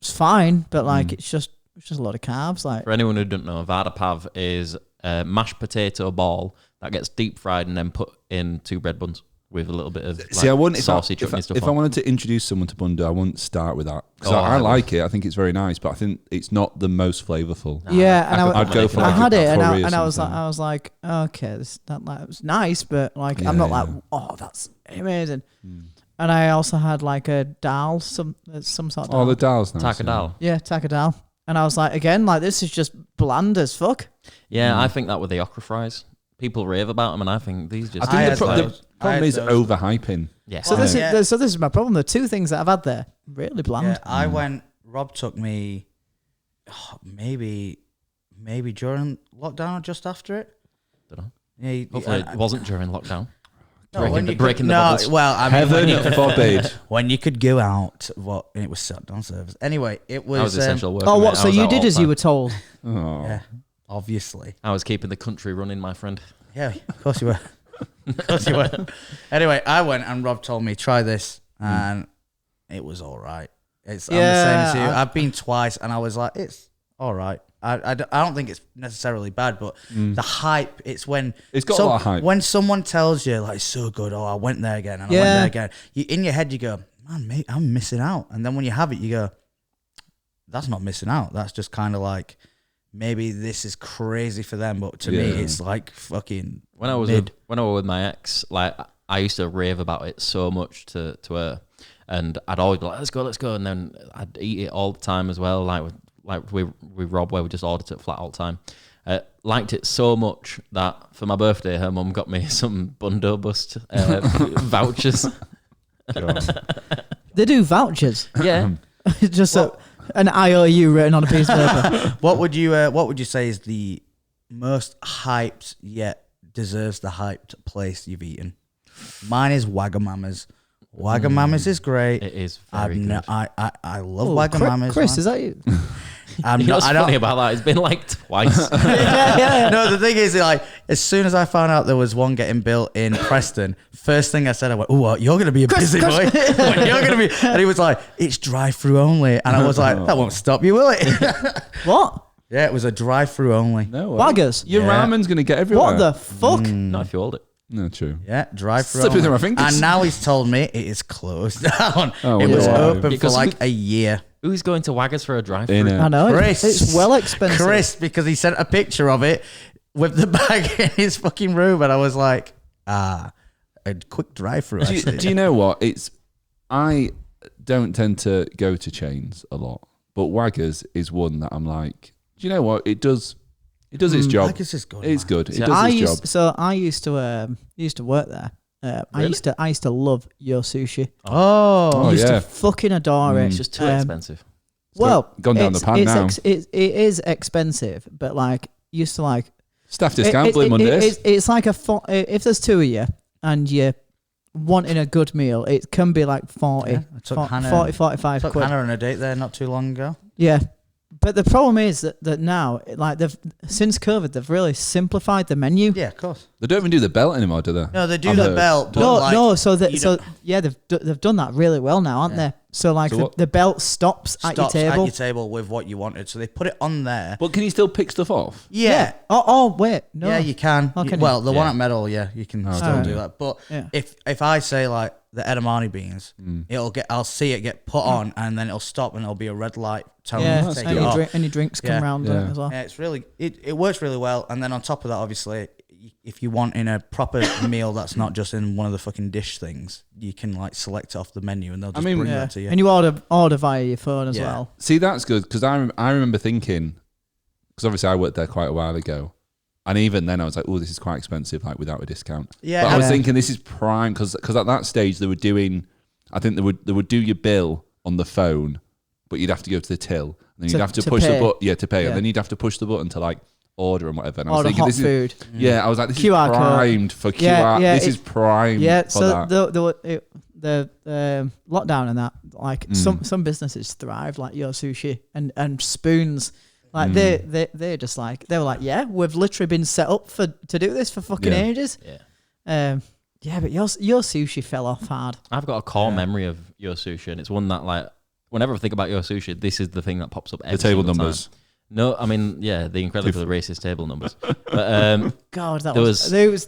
fine, but like it's just a lot of carbs. Like For anyone who doesn't know, Vadapav is a mashed potato ball that gets deep fried and then put in 2 bread buns with a little bit of See, I wouldn't saucy if chutney stuff I on. wanted to introduce someone to Bundo, I wouldn't start with that because Oh, I I would. like it. I think it's very nice, but I think it's not the most flavourful. yeah, and I'd go for I like had a it, and curry or I was something. like, okay, it was nice, but like I'm not like, oh, that's amazing. And I also had like a dal, some sort of dal. Oh, the dal's nice. Takadal. Yeah, taka dal. And I was like, again, like this is just bland as fuck. Yeah, I think that were the okra fries. People rave about them, and I think these just. I think the had those. problem I is had those. overhyping. yeah. So this is my problem. The 2 things that I've had there, really bland. Yeah, I went. Rob took me, maybe maybe during lockdown or just after it. Don't know. Yeah, Hopefully it wasn't during lockdown. No, when you breaking could, the bubbles. Well, I mean, when you Heaven could, forbid. when you could go out, and it was shut down service. Anyway, it was. I was essential worker. Oh, mate. what? I So was you out did all as the you time. were told. Oh. Yeah, obviously. I was keeping the country running, my friend. Yeah, of course you were. Of course you were. Anyway, I went and Rob told me try this, and it was all right. I'm the same as you. I've been twice, and I was like, it's all right. I don't think it's necessarily bad, but the hype, it's when It's got a lot of hype. When someone tells you like it's so good, I went there again and I went there again. In your head you go, man, mate, I'm missing out. And then when you have it, you go, that's not missing out. That's just kind of like maybe this is crazy for them, but to me it's like fucking. When I was with my ex, like I used to rave about it so much to her, and I'd always be like, let's go, and then I'd eat it all the time as well, like we Rob, where we just ordered it flat all the time. Liked it so much that for my birthday, her mum got me some Bundobust vouchers. They do vouchers. Yeah, Just an IOU written on a piece of paper. What would you say is the most hyped yet deserves the hyped place you've eaten? Mine is Wagamama's. Wagamama's is great. it is very good. I love Wagamama's. Chris, man. is that you? I'm You know not, what's I don't, funny about that? It's been like twice. No, the thing is, like, as soon as I found out there was one getting built in Preston, first thing I said, I went, "Oh, you're going to be a busy boy. You're going to be." And he was like, "It's drive-through only," and I was like, "That won't stop you, will it?" What? Yeah, it was a drive-through only. No. Waggers? Your Yeah. ramen's going to get everywhere. What the fuck? Not if you hold it. No, true. Yeah, drive-through Slipping only. through my fingers. And now he's told me it is closed down. Oh, it was yeah. open for Because like a year. Who's going to Waggers for a drive-through? In it. I know. Chris. It's well expensive. Chris, because he sent a picture of it with the bag in his fucking room, and I was like, a quick drive-through. Do you know what? I don't tend to go to chains a lot, but Waggers is one that I'm like, do you know what? It does its job. Waggers is good, It's man. good. It So does its job. I used to work there. I used to love Your Sushi. Oh, Oh, I used yeah. to fucking adore it. It's just too expensive. Well, gone down the pan now. it is expensive, but like used to like Staff discount, Blue Mondays. It's like if there's two of you and you're wanting a good meal, it can be like 40, Yeah, I took 45 took quid. Hannah on a date there not too long ago. Yeah. But the problem is that now, like since COVID, they've really simplified the menu. Yeah, of course. They don't even do the belt anymore, do they? No, they do I've the heard. belt. But No, like, no. They've done that really well now, aren't they? So like So what- the belt stops at your stops table. at your table with what you wanted. So they put it on there. But can you still pick stuff off? Yeah. Oh wait, no. Yeah, you can. Oh, can Well, you? the one Yeah. at Medal, yeah, you can still okay. do that. But Yeah. if I say like the edamame beans, I'll see it get put on, and then it'll stop, and there'll be a red light telling Yeah, me to take and it your, off. any drinks come Yeah. round Yeah. as well. Yeah, it's really it works really well. And then on top of that, obviously, if you want in a proper meal that's not just in one of the fucking dish things, you can like select it off the menu, and they'll just bring Yeah. that to you. And you order via your phone as Yeah. well. See, that's good because I remember thinking, because obviously I worked there quite a while ago, and even then I was like, oh, this is quite expensive, like without a discount. Yeah, But I was Yeah. thinking this is prime because at that stage they were doing, I think they would do your bill on the phone, but you'd have to go to the till, and then you'd To- have to to push pay. the button, to pay, Yeah. and then you'd have to push the button to like order and whatever. And I was Order thinking, hot this food. is I was like, this QR is code. primed for QR. Yeah, yeah, this is primed. Yeah, for so that. the lockdown and that, like some businesses thrive, like Your Sushi and Spoons. Like they're just like they were like, yeah, we've literally been set up to do this for fucking Yeah. ages. Yeah. Yeah, but your sushi fell off hard. I've got a core memory of Your Sushi, and it's one that, like, whenever I think about Your Sushi, this is the thing that pops up every The table single numbers. time. No, I mean, yeah, the incredibly racist table numbers. But God, that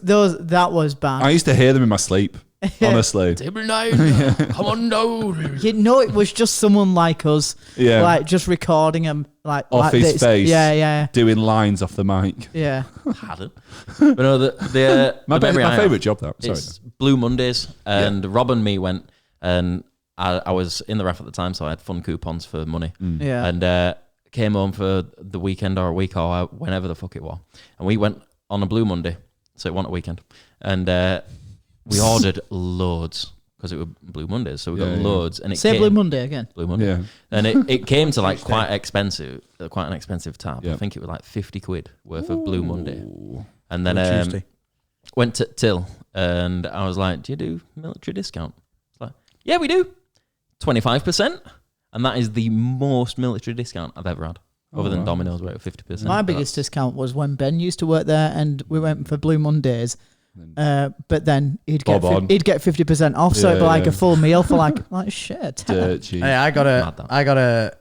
There that was bad. I used to hear them in my sleep. Honestly, table 9, come on down. You know, it was just someone like us, yeah, like just recording him, like off like his this. face. Yeah. doing lines off the mic. Hadn't. But no, the My memory I have, favourite job. That sorry. it's Blue Mondays, and Rob and me went, and I was in the ref at the time, so I had fun coupons for money. Yeah. And came home for the weekend or a week or whenever the fuck it was. And we went on a Blue Monday, so it wasn't a weekend. And we ordered loads because it was Blue Mondays, so we got Yeah, yeah. loads. And it Say came, Blue Monday again. Blue Monday. Yeah. And it came to like quite an expensive tab. Yeah. I think it was like 50 quid worth of Blue Monday. Ooh. And then Tuesday. went to Till, and I was like, do you do military discount? It's like, yeah, we do. 25%. And that is the most military discount I've ever had, other than Domino's where it was 50%. My biggest discount was when Ben used to work there, and we went for Blue Mondays. But then he'd get Bob on. 50% off, so it'd be like Yeah. a full meal for like shit. Dirt cheap. Hey, I got Mad that. a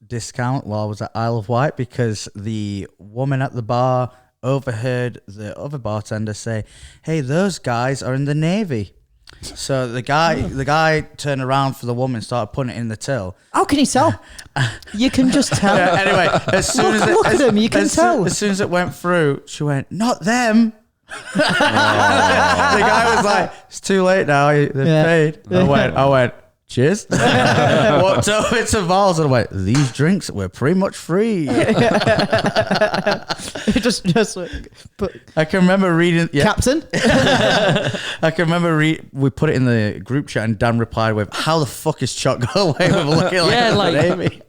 discount while I was at Isle of Wight because the woman at the bar overheard the other bartender say, "Hey, those guys are in the Navy." So the guy turned around for the woman, started putting it in the till. How can he tell? You can just tell. Yeah, anyway, as soon as Look at him, you can tell. As soon as it went through, she went, "Not them." The guy was like, "It's too late now. They've Yeah. paid." I went, "Cheers." Walked over to Val's and I went, "These drinks were pretty much free." just like, but I can remember reading. Yeah, Captain. I can remember we put it in the group chat and Dan replied with, "How the fuck is Choc got away with looking like Yeah, the like- Navy?"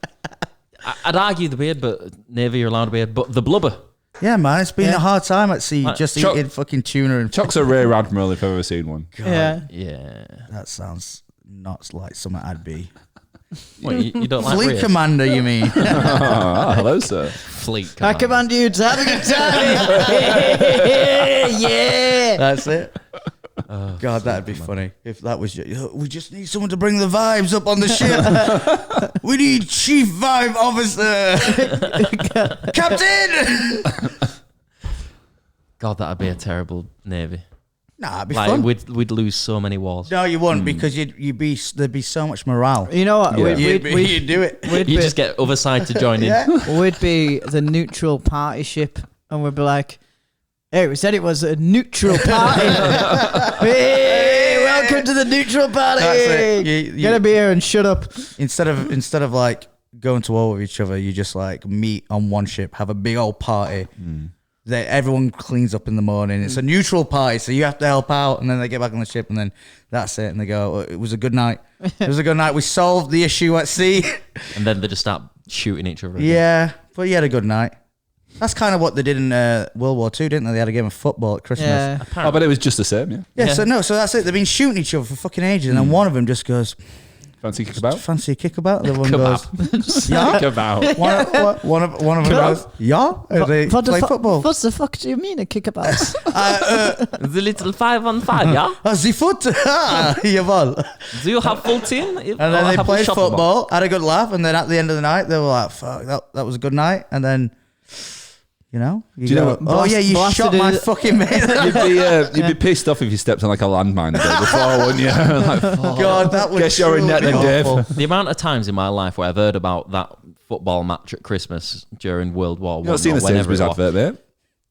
I'd argue the beard, but Navy are allowed a beard. But the blubber. Yeah, man, it's been Yeah. a hard time at sea, Like, just Choc- eating fucking tuna and. Choc's a rare admiral if I've ever seen one. Yeah. Yeah. That sounds not like something I'd be. What, you don't like Fleet Reyes? commander, you mean? Hello, sir. Fleet I command. command you to have a good time. Yeah. That's it. God, that'd be funny if that was. We just need someone to bring the vibes up on the ship. We need chief vibe officer, captain. God, that'd be a terrible Navy. Nah, it'd be Like fun. we'd lose so many wars. No, you wouldn't because there'd be so much morale. You know what? Yeah. You'd do it. We'd You be, just get other side to join in. Yeah. we'd be the neutral party ship, and we'd be like, "Hey, we said it was a neutral party. Hey, welcome to the neutral party. That's it. You- Get a beer and shut up." Instead of like going to war with each other, you just like meet on one ship, have a big old party. That everyone cleans up in the morning. It's a neutral party, so you have to help out, and then they get back on the ship, and then that's it. And they go, "It was a good night. It was a good night. We solved the issue at sea." And then they just start shooting each other. again. Yeah, but you had a good night. That's kind of what they did in World War II, didn't they? They had a game of football at Christmas. Yeah. Oh, but it was just the same, yeah. Yeah, Yeah. so that's it. They've been shooting each other for fucking ages, and then one of them just goes, Fancy kickabout? "Fancy a kickabout?" The other one goes, "Yeah." Kickabout. One of them goes, "Yeah." They What the play fu- football. What the fuck do you mean a kickabout? The little 5-on-5, yeah? The foot. Jawohl. Do you have full team? And then they played football, had a good laugh, and then at the end of the night, they were like, "Fuck, that was a good night." And then, you know, Do you know what- "Oh yeah, you blasted shot my it. fucking mate." You'd be pissed off if you stepped on like a landmine the day before, wouldn't you? Like, fuck. God, that was Guess you're in net then, Dave. awful. The amount of times in my life where I've heard about that football match at Christmas during World War One. You've not seen the whenever Sainsbury's it was. advert, mate?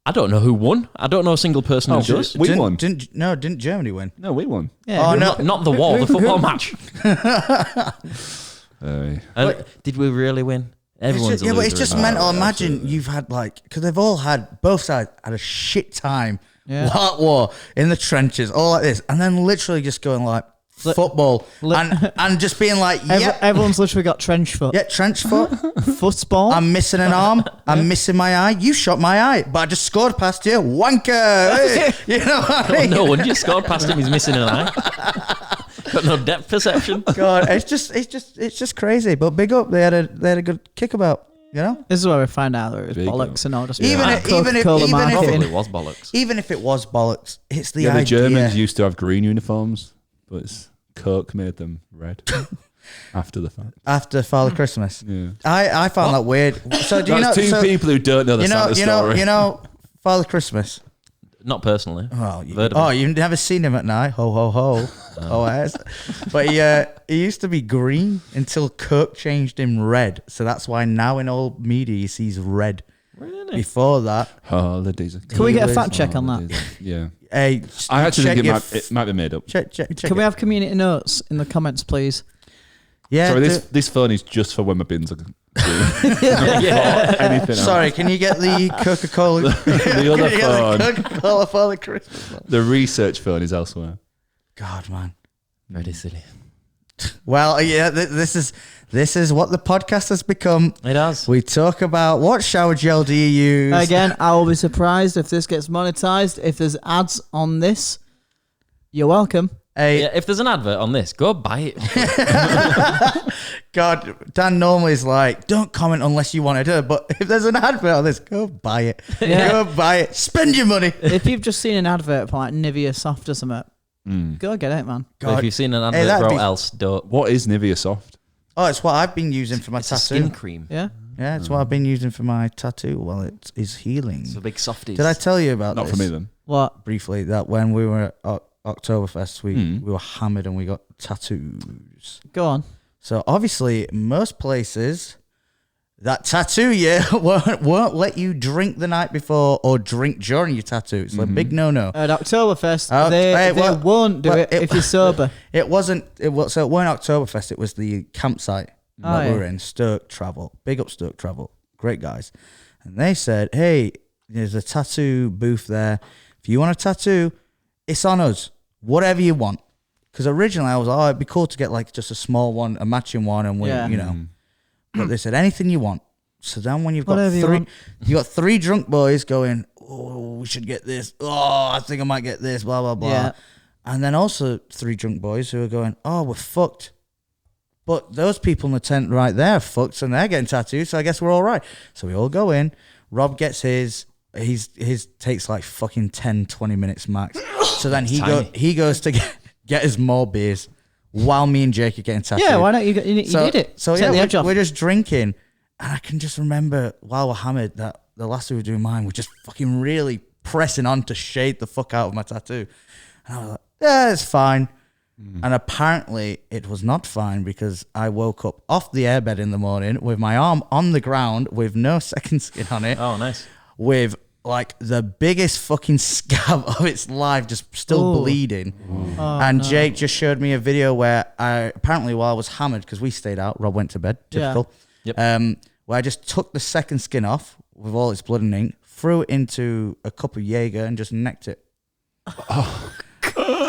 I don't know who won. I don't know a single person who does. We won. Didn't Germany win? No, we won. Yeah. Oh, no. Not the war, the football match. Hey. Did we really win? Everyone's But a it's loser just in that. mental. Imagine you've had like, because they've all had, both sides had a shit time. Yeah. War in the trenches, all like this, and then literally just going like football and just being like, yeah, Everyone's literally got trench foot. yeah, trench foot. Football. I'm missing an arm. I'm missing my eye. You shot my eye, but I just scored past you. Wanker. Hey, you know what I mean? No wonder you scored past him. He's missing an eye. Got no depth perception. God, it's just crazy. But big up, they had a good kickabout. You know, This is where we find out that it was Big bollocks and all. Just Even if- even if- Coca-Cola even if- marketing. Probably was bollocks. even if it was bollocks, it's the Yeah, the idea. Germans used to have green uniforms, but Coke made them red after the fact. After Father Christmas, Yeah. I found that weird. So do you know? That's two so, people who don't know the Santa story. you know, Father Christmas. Not personally. Oh, Heard of him. you've never seen him at night. Ho ho ho. Oh, yes. But he used to be green until Coke changed him red. So that's why now in all media he sees red. Really? Before that, Holidays. Can we get a fact check on that? Yeah. hey, I actually check think your it might be made up. check. Can we have community notes in the comments, please? Yeah. Sorry, this phone is just for when my bins are Yeah. anything else. Sorry, can you get the Coca-Cola? The other phone, Coca-Cola Father Christmas. the research phone is elsewhere. God, man. Very silly. Well, yeah, this is what the podcast has become. It has. We talk about what shower gel do you use? Again, I will be surprised if this gets monetized. If there's ads on this, you're welcome. Hey, Yeah, if there's an advert on this, go buy it. God, Dan normally is like, don't comment unless you want to do it. But if there's an advert on this, go buy it. Yeah. Go buy it. Spend your money. If you've just seen an advert for like Nivea Soft or something, go get it, man. But if you've seen an advert that'd for be- else, don't. What is Nivea Soft? Oh, it's what I've been using for my It's a tattoo. skin cream. Yeah. Yeah, it's what I've been using for my tattoo while it is healing. It's for big softies. Did I tell you about Not this? for me then. What? Briefly, that when we were at Oktoberfest, we were hammered and we got tattoos. Go on. So obviously, most places that tattoo you won't let you drink the night before or drink during your tattoo. It's a big no-no. At Oktoberfest, Oh, they hey, well- won't do well, it if you're sober. It wasn't. So it weren't Oktoberfest. It was the campsite that we yeah. were in. Stoke Travel. Big up Stoke Travel. Great guys. And they said, "Hey, there's a tattoo booth there. If you want a tattoo, it's on us. Whatever you want." Because originally I was like, "Oh, it'd be cool to get like just a small one, a matching one, and we, Yeah. you know." But they said anything you want. So then when you've got Whatever you three, want. you got three drunk boys going, "Oh, we should get this. Oh, I think I might get this. Blah blah blah." Yeah. And then also three drunk boys who are going, "Oh, we're fucked." But those people in the tent right there are fucked and they're getting tattooed, so I guess we're all right. So we all go in. Rob gets his. His takes like fucking 10, 20 minutes max. So then he goes to get us more beers while me and Jake are getting tattooed. Yeah, why not? You need it. So Take yeah, the edge off. we're just drinking. And I can just remember while we're hammered that the last time we were doing mine, we're just fucking really pressing on to shade the fuck out of my tattoo. And I was like, yeah, it's fine. And apparently it was not fine because I woke up off the airbed in the morning with my arm on the ground with no second skin on it, Oh, nice. with like the biggest fucking scab of its life just still Ooh. bleeding. Oh, And no. Jake just showed me a video where apparently while I was hammered, because we stayed out, Rob went to bed, Yeah. typical. Yep. Where I just took the second skin off with all its blood and ink, threw it into a cup of Jaeger and just necked it.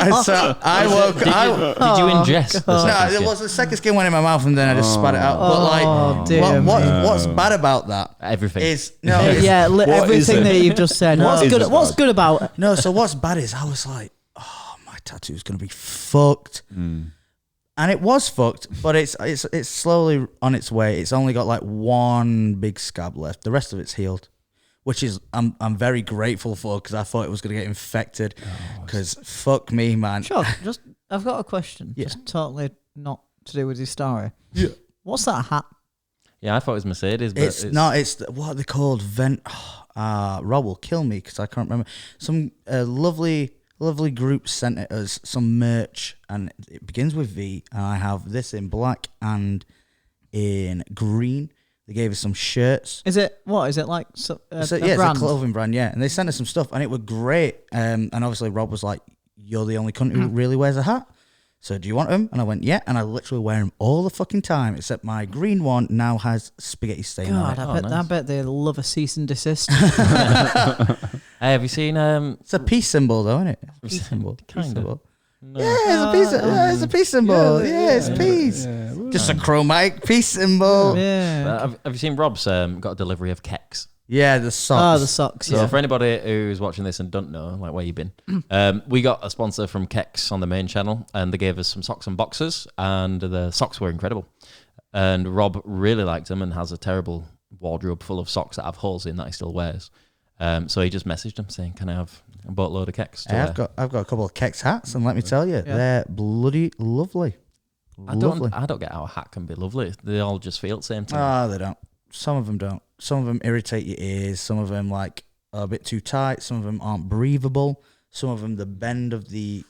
And so I woke Did you ingest the No, second it skin? was the second skin went in my mouth and then I just spat it out. But Oh, like, dear what's bad about that Everything. is it's- Yeah, What is everything it? that you've just said. What is it, What's bud? good about it? No, so what's bad is I was like, oh, my tattoo's gonna be fucked, and it was fucked. But it's slowly on its way. It's only got like one big scab left. The rest of it's healed, which is I'm very grateful for because I thought it was gonna get infected. Because fuck me, man. Sure. I've got a question. Yeah. Just totally not to do with your story. Yeah. What's that hat? Yeah, I thought it was Mercedes, but It's not. It's what are they called? Rob will kill me because I can't remember. Some lovely group sent it us some merch, and it begins with V. And I have this in black and in green. They gave us some shirts. Is it what? Is it like a It's a brand? clothing brand, yeah. And they sent us some stuff, and it was great. And obviously, Rob was like, "You're the only cunt who really wears a hat. So do you want them?" And I went, "Yeah." And I literally wear them all the fucking time, except my green one now has spaghetti stain on God, it. Oh, I nice. bet they love a cease and desist. Hey, have you seen? It's a peace symbol, though, isn't it? Peace symbol. Kind Peace of. symbol. No. Yeah, it's a peace. It's a peace symbol. Yeah, it's peace. Just a chromatic peace symbol. Yeah, yeah. Have you seen Rob's got a delivery of keks? the socks. Oh, the socks. So Yeah. for anybody who's watching this and don't know, like where you've been, we got a sponsor from Keks on the main channel, and they gave us some socks and boxers, and the socks were incredible. And Rob really liked them and has a terrible wardrobe full of socks that have holes in that he still wears. So he just messaged him saying, "Can I have a boatload of Keks?" to Hey, wear?" I've got a couple of Kex hats, and let me tell you, they're bloody lovely. I don't get how a hat can be lovely. They all just feel the same to me. Ah, they don't. Some of them don't. Some of them irritate your ears. Some of them like are a bit too tight. Some of them aren't breathable. Some of them, the bend of the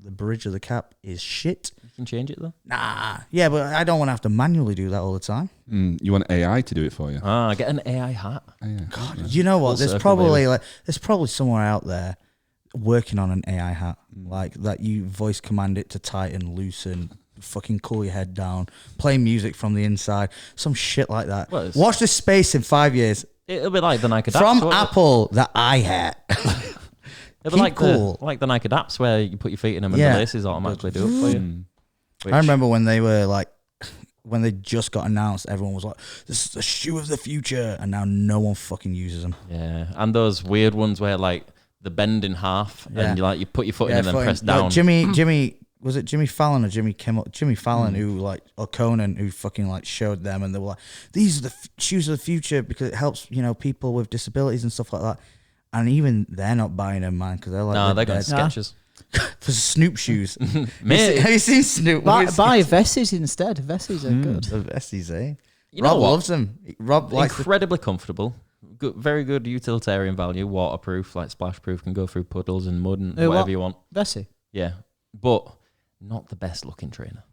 bridge of the cap is shit. You can change it though. Nah, yeah, but I don't want to have to manually do that all the time. You want AI to do it for you? Get an AI hat. God, you know what? Full circle, There's probably somewhere out there working on an AI hat like that. You voice command it to tighten, loosen, fucking cool your head down, play music from the inside, some shit like that. Well, it's- Watch this space in 5 years It'll be like the Nike Dash. from won't it? Apple. The iHat. They're Keep like cool. like the Nike Adapts where you put your feet in them and Yeah. the laces automatically do it for you. Which, I remember when they were like, when they just got announced, everyone was like, "This is the shoe of the future," and now no one fucking uses them. yeah, and those weird ones where like the bend in half and you put your foot in and then press down. Jimmy was it Jimmy Fallon or Jimmy Kimmel? Jimmy Fallon who like, or Conan who fucking like showed them, and they were like, "These are the shoes of the future because it helps people with disabilities and stuff like that." And even they're not buying them, man, because they're like, No, they're going Skechers. for Snoop shoes. Mate, Have you seen Snoop? Buy Vessies instead. Vessies are good. The Vessies, eh? you know Rob what? loves them. Rob likes Incredibly comfortable. Good, very good utilitarian value. Waterproof, like splash proof, can go through puddles and mud and whatever what? you want. Vessie. Yeah, but not the best looking trainer.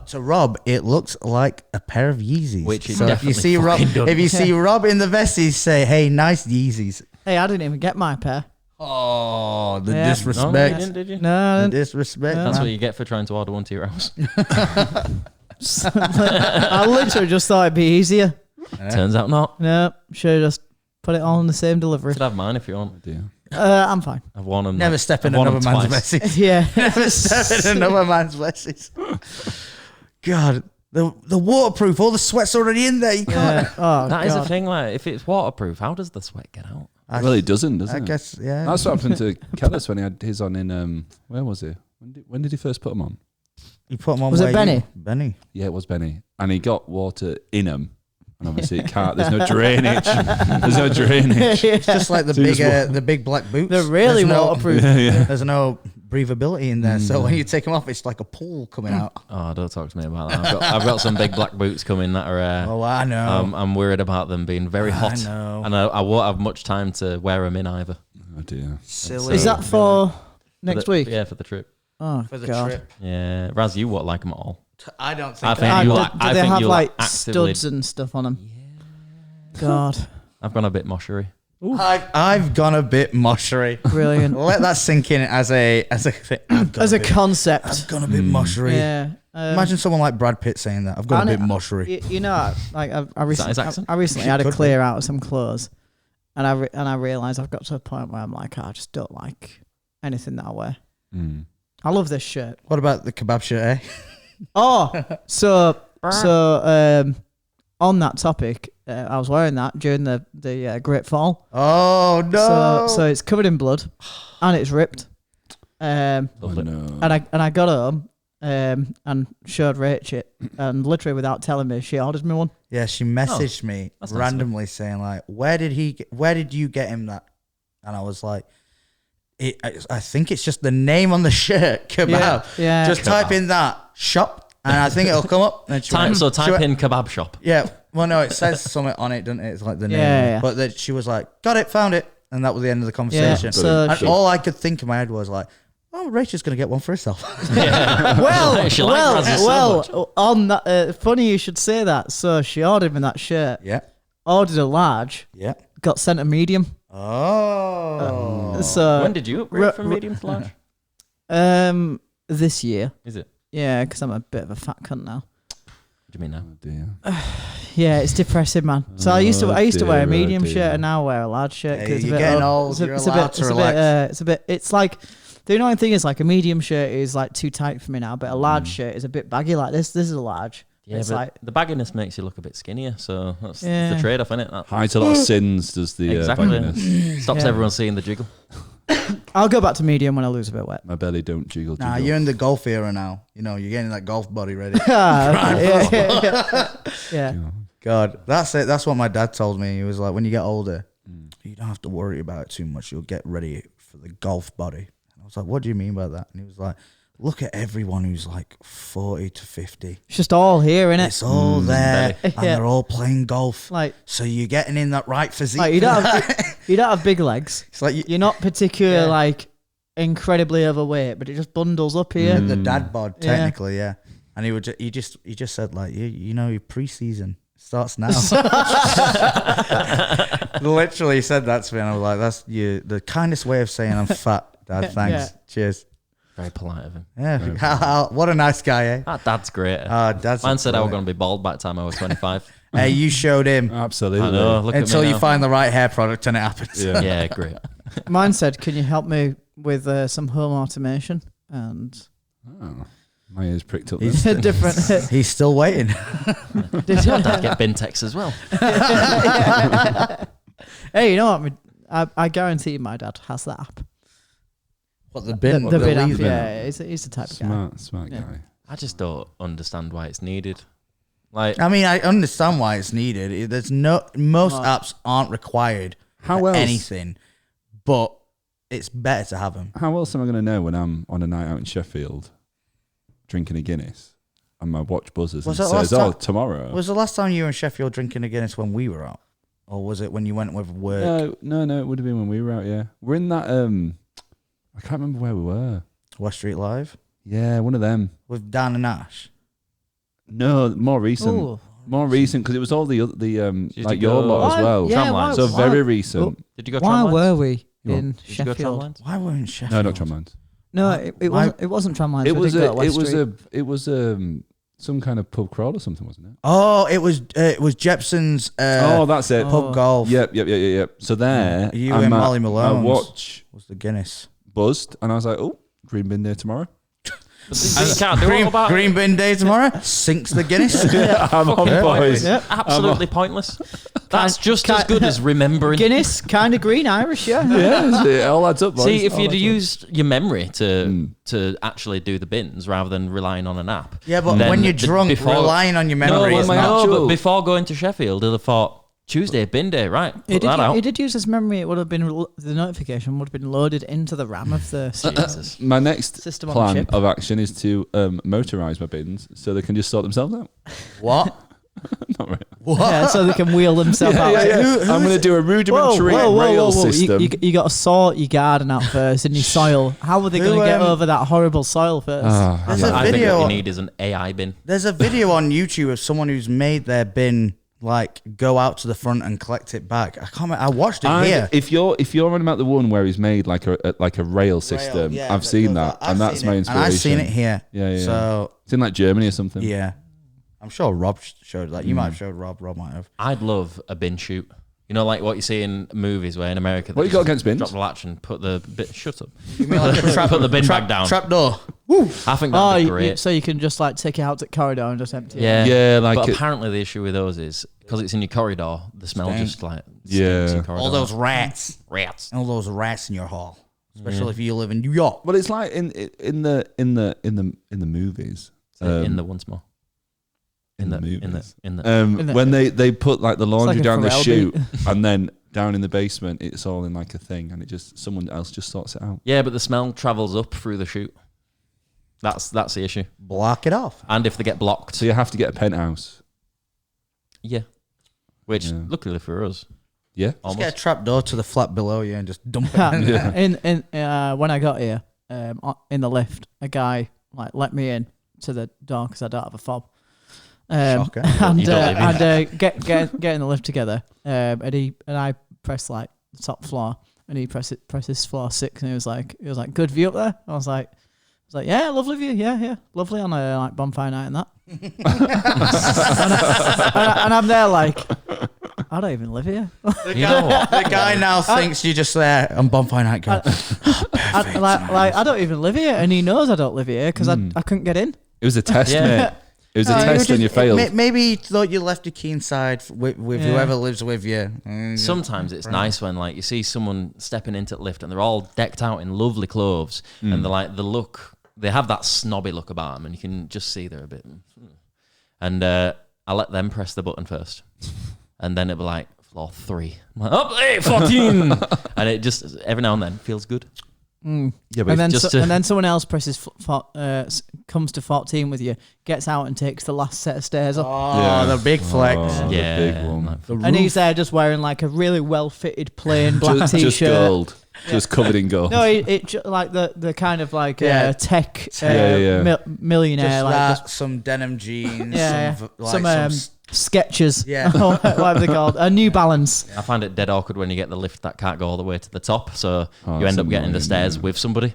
to Rob, it looks like a pair of Yeezys. Which it so if you definitely see Rob, fucking does. if you see Rob in the Vessies, say, "Hey, nice Yeezys." Hey, I didn't even get my pair. Oh, the Yeah. No, you disrespect. didn't, did you? No, The disrespect. That's man. what you get for trying to order one to your house. I literally just thought it'd be easier. Turns out not. No, should have just put it all in the same delivery. Could have mine if you want. Oh, dear. I'm fine. I've worn them. Never step in another man's Vessies. Yeah. Never step in another man's Vessies. God, the waterproof, all the sweat's already in there. You can't. Yeah. Oh, That is God. the thing. Like, if it's waterproof, how does the sweat get out? Well, it doesn't, does I it? guess, yeah. That's what happened to Kellis when he had his on in where was he? When did he first put them on? You put them on. Was it where Benny? you- Benny. Yeah, it was Benny, and he got water in them, and obviously it can't. There's no drainage. There's no drainage. It's just like the So you big, just the big black boots. They're really There's no- waterproof. Yeah. There's no breathability in there, so when you take them off, it's like a pool coming out. Oh, don't talk to me about that. I've got some big black boots coming that are. Oh, I know. I'm worried about them being very hot. know. And I won't have much time to wear them in either. Oh dear. Silly. Is that for next For the- week? Yeah, for the trip. Oh, for the God. trip? Yeah, Raz, you won't like them at all. I don't think. I think Ah, you do, like- do I they think have you like actively- studs and stuff on them? God, I've gone a bit moshery. I've gone a bit moshery. brilliant. Let that sink in as a thing. As a concept. I've gone a bit moshery. Yeah. Imagine someone like Brad Pitt saying that. I've gone a And bit moshery. You know, like I his accent? recently had to Could be. clear out some clothes, and I realized I've got to a point where I'm like, I just don't like anything that I wear. Mm. I love this shirt. What about the kebab shirt, eh? Oh, so on that topic, I was wearing that during the Great Fall. Oh, no. So it's covered in blood, and it's ripped. Oh, Lovely. no. And I got home and showed Rach it, and literally without telling me, she ordered me one. Yeah, she messaged me that's nice of her. randomly saying like, where did you get him that? And I was like, I think it's just the name on the shirt, kebab. Yeah. Just type in that shop, and I think it'll come up. And she went- she Type went- in kebab shop. Yeah. Well, no, it says something on it, doesn't it? It's like the name. Yeah. But then she was like, got it, found it. And that was the end of the conversation. Yeah, so and she- all I could think in my head was like, oh, Rachel's going to get one for herself. Well, She liked Razzie so much. on that, funny you should say that. So she ordered me that shirt, yeah. ordered a large, Yeah. got sent a medium. Oh. So When did you upgrade from medium to large? this year, Is it? yeah, because I'm a bit of a fat cunt now. What do you mean now? Oh, dear. Yeah, it's depressing, man. So I used to Oh, wear a dear, medium oh, dear. shirt, and now I wear a large shirt. Yeah, 'cause it's a you're bit getting old. old, It's a- you're it's a allowed bit- to it's a relax. it's a bit. It's like the annoying thing is like a medium shirt is like too tight for me now, but a large shirt is a bit baggy like this. This is a large. Yeah, It's but like the bagginess makes you look a bit skinnier, so that's Yeah. the trade-off, isn't it? That Hides a lot of sins, does the Exactly. bagginess. stops Yeah. everyone seeing the jiggle. I'll go back to medium when I lose a bit of weight. My belly don't jiggle. Nah, jiggle. you're in the golf era now. You know, you're getting that golf body ready. Yeah. God, that's it. That's what my dad told me. He was like, when you get older, you don't have to worry about it too much. You'll get ready for the golf body. And I was like, what do you mean by that? And he was like, look at everyone who's like 40 to 50. It's just all here, innit? It's all there, and Yeah. they're all playing golf. Like, So you're getting in that right physique. like you don't have big legs. It's like You're not particularly Yeah. like incredibly overweight, but it just bundles up here. the dad bod, Yeah. technically, yeah. And he would he just said like, you know, your preseason starts now. Literally said that to me, and I was like, that's the kindest way of saying I'm fat, Dad. Thanks. Yeah. Cheers. Very polite of him. Yeah. What a nice guy, eh? That dad's great. Dad's Mine said I was brilliant. going to be bald by the time I was 25. Hey, you showed him Absolutely. I know. Look until at me you now. find the right hair product, and it happens. Yeah. Yeah, great. Mine said, "Can you help me with some home automation and Oh, my ears pricked up. He's- then. different. He's still waiting. Did your dad get bin techs as well? Hey, you know what? I guarantee my dad has that app. What the bin? The bin app, leaf bin? yeah. He's the type of guy. Smart Yeah. guy. I just don't understand why it's needed. Like, I mean, I understand why it's needed. There's most Well- apps aren't required How for else? anything, but it's better to have them. How else am I going to know when I'm on a night out in Sheffield, drinking a Guinness, and my watch buzzes Was and that last says, "Oh, time- tomorrow." Was the last time you were in Sheffield drinking a Guinness when we were out, or was it when you went with work? No. It would have been when we were out. Yeah, we're in that. I can't remember where we were. West Street Live Yeah, one of them. with Dan and Ash. No, more recent. Ooh. More recent because it was all the Did like you your go- lot as Why- well. yeah, Tramlines. So why- very recent. did you go Why tramlines? were we You in Did you go Sheffield? tramlines? Why were we in Sheffield? No, not Tramlines. No, it wasn't tramlines. It we was did go to West Street. it was some kind of pub crawl or something, wasn't it? Oh, it was Jepson's Oh, that's it. pub golf. Yep. So there, You I'm and at Molly my Malone's. watch Was the Guinness. buzzed, and I was like, "Oh, green bin day tomorrow." But you can't do all about Green bin day tomorrow. Sinks the Guinness. I'm on, Fucking boys. Yep. Absolutely pointless. That's just as good as remembering. Guinness, kind of green Irish, yeah. Yeah, it all adds up, boys. See, if All you'd adds up. used your memory to actually do the bins rather than relying on an app. Yeah, but then when you're the- drunk, before- relying on your No, memory well, is my not. actual- but before going to Sheffield, I'd have thought Tuesday bin day, right? Put that out. He did use his memory. It would have been the notification would have been loaded into the RAM of the Jesus. My next system on plan chip. of action is to motorise my bins so they can just sort themselves out. What? Not right. What? Yeah, so they can wheel themselves out. I'm going to do a rudimentary rail system. You got to sort your garden out first in your soil. How are they Who, going to get over that horrible soil first? Ah, There's a I think video. what you need is an AI bin. There's a video on YouTube of someone who's made their bin like go out to the front and collect it back. I can't. I watched it here. If you're on about the one where he's made like a rail system, yeah, I've seen that, I've and that's seen my it. inspiration. And I've seen it here. Yeah. So It's in like Germany or something. yeah, I'm sure Rob showed that. You might have showed Rob. Rob might have. I'd love a bin shoot. You know, like what you see in movies where in America, What they you got just against bins? Drop the latch and put the bit. Shut up. You mean like a Put the bin back down. Trap door. I think that'd be great. So you can just like take it out to the corridor and just empty it. Yeah, Yeah, like But it- apparently the issue with those is because it's in your corridor, the smell Stank. just like Yeah. stinks in your corridor. All those rats. rats. All those rats in your hall, especially if you live in New York. Well, it's like in the movies. In the once more. In the movies. In the When they put like the laundry like a down the Pharrell chute beat. and then down in the basement, it's all in like a thing, and it just someone else just sorts it out. yeah, but the smell travels up through the chute. That's the issue. Block it off. And if they get blocked, So you have to get a penthouse. yeah. Which Yeah. luckily for us, Yeah. Just almost. get a trap door to the flat below you and just dump it. in there. in when I got here, in the lift, a guy like let me in to the door because I don't have a fob. Shocker. And You don't live in- get in the lift together. And I pressed like the top floor, and he presses floor 6, and he was like, good view up there. I was like, yeah, lovely view, yeah, lovely on a like bonfire night and that. and I'm there like, I don't even live here. You know what? The guy now thinks you're just there on bonfire night going, I don't even live here, and he knows I don't live here because I couldn't get in. It was a test, Yeah. mate. It was a No, test, and you failed. Maybe he thought you left your key inside with Yeah. whoever lives with you. Sometimes it's nice when like you see someone stepping into the lift and they're all decked out in lovely clothes and they're like they have that snobby look about them and you can just see they're a bit. And I let them press the button first, and then it'll be like floor 3. I'm like, oh, hey, 14, and it just every now and then feels good. Yeah, but And then, just and then someone else presses comes to 14 with you, gets out and takes the last set of stairs up. Oh, the big flex. Oh, the Yeah, big one. like, The And he's roof. there just wearing like a really well-fitted plain black just t-shirt. gold, just covered in gold. No, like the kind of like Yeah. tech Yeah. millionaire, Just like that, just, some denim jeans, yeah, some Skechers, yeah. whatever they're called, a New Balance. I find it dead awkward when you get the lift that can't go all the way to the top, so Oh, you end that's up getting the annoying, stairs yeah. with somebody.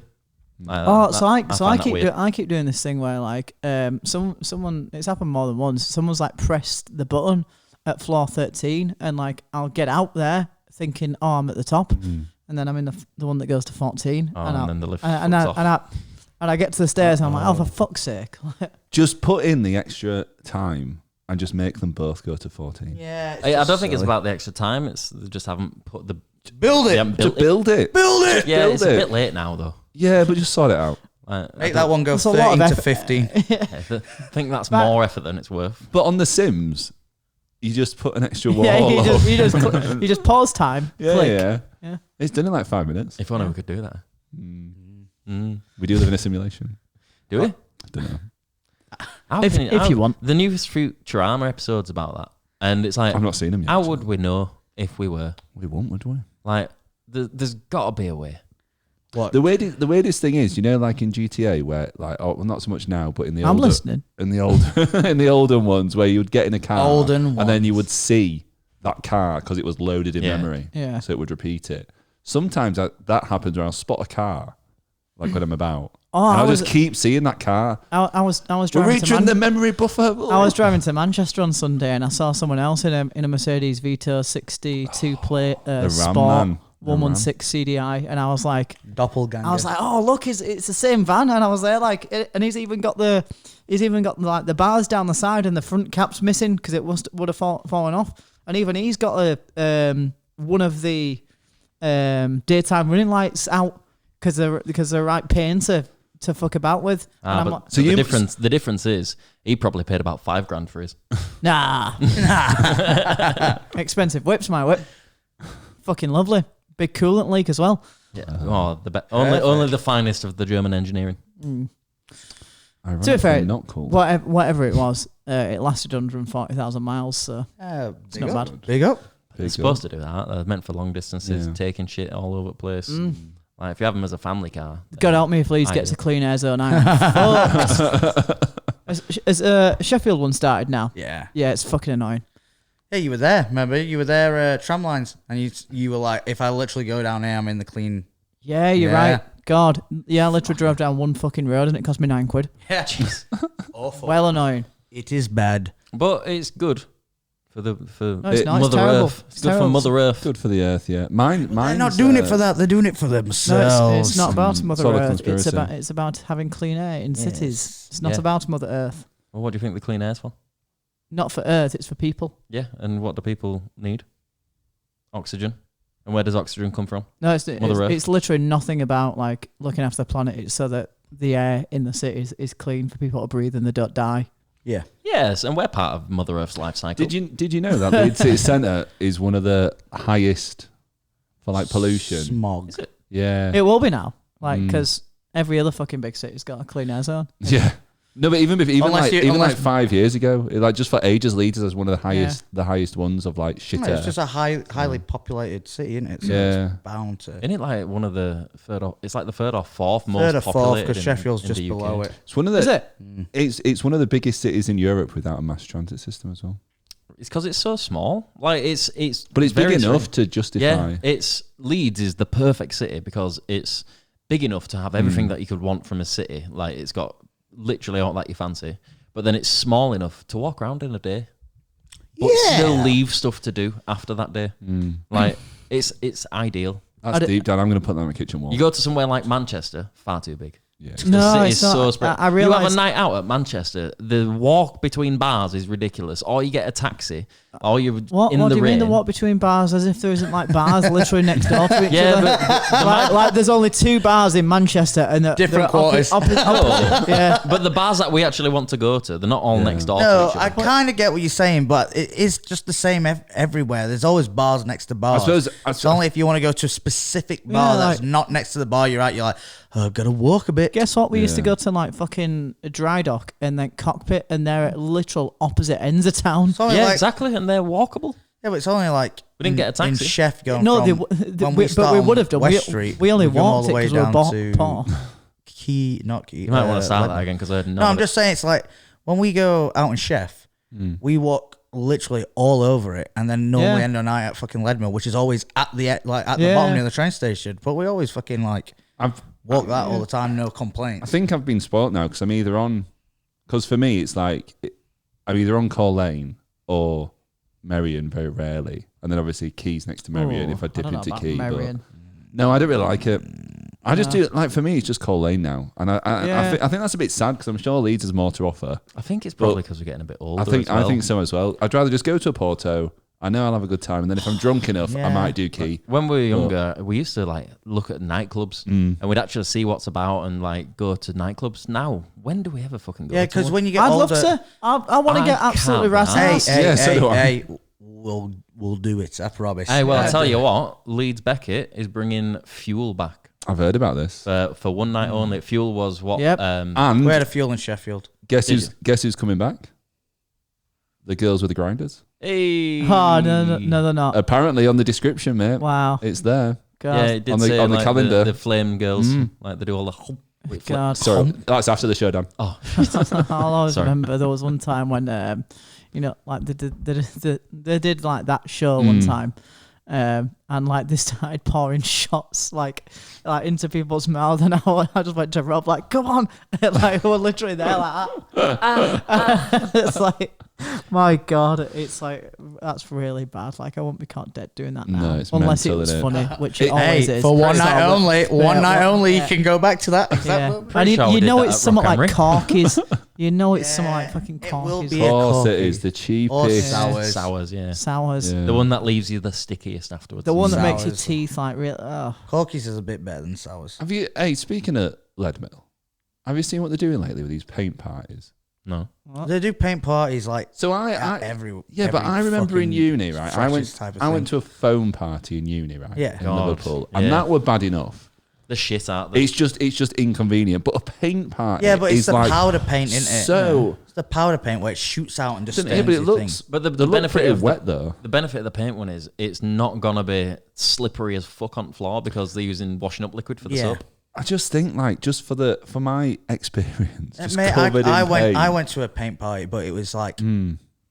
I find that weird. keep doing this thing where like someone it's happened more than once. Someone's like pressed the button at floor 13, and like I'll get out there thinking, oh, I'm at the top, and then I'm in the one that goes to 14. Oh, and then the lift and I get to the stairs and I'm like, oh, for fuck's sake. Just put in the extra time and just make them both go to 14. Yeah. I don't think it's about the extra time. It's they just haven't put the Build they it. haven't To build it. Build it. Yeah, build it's it. a bit late now though. Yeah, but just sort it out. Make that one go It's a lot of 13 to effort. 15. I think that's more effort than it's worth. But on The Sims, you just put an extra wall. Yeah, you up. just pause time. yeah, click. yeah. It's done in like 5 minutes. If only we could do that. We do live in a simulation. Do we? I don't know. If you want. The new Futurama episode's about that, and it's like, I've not seen them yet. how would we know if we were? We won't, would we? Like, there's got to be a way. What? The weirdest thing is, you know, like in GTA, where like, well, not so much now, but in the I'm older, listening. in the old, in the olden ones, where you would get in a car, and then you would see that car because it was loaded in memory, Yeah. so it would repeat it. Sometimes that happens where I'll spot a car, like when I'm about, Oh, and I I'll was just keep seeing that car. I was We're driving to reaching the memory buffer. I was driving to Manchester on Sunday and I saw someone else in a Mercedes Vito 62 plate Ram Sport man. The 116 CDI, and I was like, Doppelganger. I was like, oh look, it's the same van, and I was there like, and he's even got like the bars down the side and the front cap's missing because it would have fallen off, and even he's got one of the daytime running lights out because they're right pain to fuck about with. And But the difference is he probably paid about $5,000 for his. Nah. Expensive whips, my whip. Fucking lovely. Big coolant leak as well. Yeah. Oh, only the finest of the German engineering. To be fair, not cool. whatever it was, it lasted 140,000 miles, so it's not bad. Big up. They're supposed to do that. They're meant for long distances, taking shit all over the place. Like if you have them as a family car. God help me if Leeds gets a clean air zone. I'm fucked. Has Sheffield one started now? Yeah. Yeah, it's fucking annoying. Yeah, you were there. Remember, you were there. Tram lines, and you were like, if I literally go down here, I'm in the clean. Yeah, you're Yeah. right. God, yeah, I literally drove down one fucking road and it cost me £9. Yeah. Jeez. Awful. Well annoying. It is bad. But it's good for No, it's not. Mother It's terrible. Earth. It's good for Mother Earth. Good for the earth, yeah. They're They're not doing it for that. They're doing it for themselves. No, it's not about Mother Solid Earth. conspiracy. It's about having clean air in cities. It's not Yeah. about Mother Earth. Well, what do you think the clean air's for? Not for Earth, it's for people. Yeah, and what do people need? Oxygen. And where does oxygen come from? No, Mother Earth. it's literally nothing about like looking after the planet. It's so that the air in the cities is clean for people to breathe and they don't die. Yeah. Yes, and we're part of Mother Earth's life cycle. Did you know that Leeds City Centre is one of the highest for like pollution? Smog. Is it? Yeah. It will be now, like because every other fucking big city's got a clean air zone. Yeah. No, but even Unless like 5 years ago, like just for ages, Leeds is one of the highest ones of like shit No, air. it's just a highly populated city, isn't it? So Yeah. it's bound to. Isn't it like one of the it's like the third or fourth most Third or fourth, populated because in- Sheffield's in just the UK. below it. It's one of the. Is it? It's one of the biggest cities in Europe without a mass transit system as well. It's because it's so small. Like it's But it's big very enough strange. to justify. Yeah, it's Leeds is the perfect city because it's big enough to have everything that you could want from a city. Like it's got literally all that you fancy, but then it's small enough to walk around in a day, but still leave stuff to do after that day. Like it's ideal. That's deep down. I'm going to put that on my kitchen wall. You go to somewhere like Manchester, far too big. Yeah. The city it's is not. so spread. I You have realise- a night out at Manchester, the walk between bars is ridiculous. Or you get a taxi, or you're What in do the you rain. mean the walk between bars as if there isn't like bars literally next door to each Yeah, other? like there's only 2 bars in Manchester and Different quarters. Yeah. But the bars that we actually want to go to, they're not all next door No, to each I other. kind of get what you're saying, but it is just the same everywhere. There's always bars next to bars. It's only if you want to go to a specific bar that's not next to the bar you're at, you're like, oh, I've got to walk a bit. Guess what? We used to go to like fucking a dry dock and then cockpit, and they're at literal opposite ends of town. It's only Yeah, like, exactly, and they're walkable. Yeah, but it's only like We didn't get a in taxi. Chef going No, from when we but start we on would have done. West Street. We only we come all walked the it way because we were down poor. to poor. Not Key. You might want to start Lebanon. that again because I No, I'm just saying it's like when we go out in Chef, we walk literally all over it, and then normally end the night at fucking Leadmill, which is always at the the bottom near the train station. But we always fucking like walk that all the time, no I complaints. think I've been spoilt now because I'm either on. Because for me, it's like I'm either on Call Lane or Merrion very rarely, and then obviously Key's next to Merrion if I dip don't know into about Key. Merrion. No, I don't really like it. I just do it, like, for me, it's just Cole Lane now. And I think that's a bit sad because I'm sure Leeds has more to offer. I think it's probably because we're getting a bit older. I think so as well. I'd rather just go to a Porto. I know I'll have a good time. And then if I'm drunk enough, I might do Key. When we were younger, we used to like look at nightclubs and we'd actually see what's about and like go to nightclubs. Now, when do we ever fucking go? Yeah, because when you get I'd older, love to. I want to get absolutely razzed. Hey, we'll do it. I promise. Hey, well, I tell you what, Leeds Beckett is bringing Fuel back. I've heard about this. For one night only. Fuel was what? Yep. And we had a Fuel in Sheffield. Guess who's coming back? The girls with the grinders. Hey. Oh, no, they're not. Apparently on the description, mate. Wow. It's there. God. Yeah, it did On the- say on the like, calendar. The flame girls, like they do all the. God. Sorry, that's after the show, Dan. Oh, I'll always Sorry. remember there was one time when, like they did like that show one time. And like they started pouring shots like into people's mouths, and I just went to Rob like, "Come on!" Like we're literally there like that. It's like, my God, it's like that's really bad. Like I won't be caught dead doing that now, No, it's unless it mental, was innit? funny, which it always is. For one night So, only. One night only. You can go back to that. Yeah. pretty And sure we you did know that it's at something Rock like Camry. Corkies. You know it's something like fucking It will Corkies. be Of a course, it corky. is the Or cheapest. sours. Sours. Yeah. The one that leaves you the stickiest afterwards. The one that makes your Sours. teeth like real. Oh. Corkies is a bit better than sours. Have you? Hey, speaking of Leadmill, have you seen what they're doing lately with these paint parties? No. They do paint parties like So I every I remember in fucking uni, right? freshest type of I went thing. to a foam party in uni, right? Yeah. in God. Liverpool, and Yeah. that were bad enough. The shit out there. It's just inconvenient. But a paint party, Yeah, but it's is the like powder paint, isn't it? So, It's the powder paint where it shoots out and just doesn't stains it? But it your looks. thing. But the They look benefit pretty of wet though. the benefit of the paint one is it's not gonna be slippery as fuck on floor because they're using washing up liquid for the Yeah. soap. I just think like just for my experience, just Mate, covered I in went. paint. I went to a paint party, but it was like,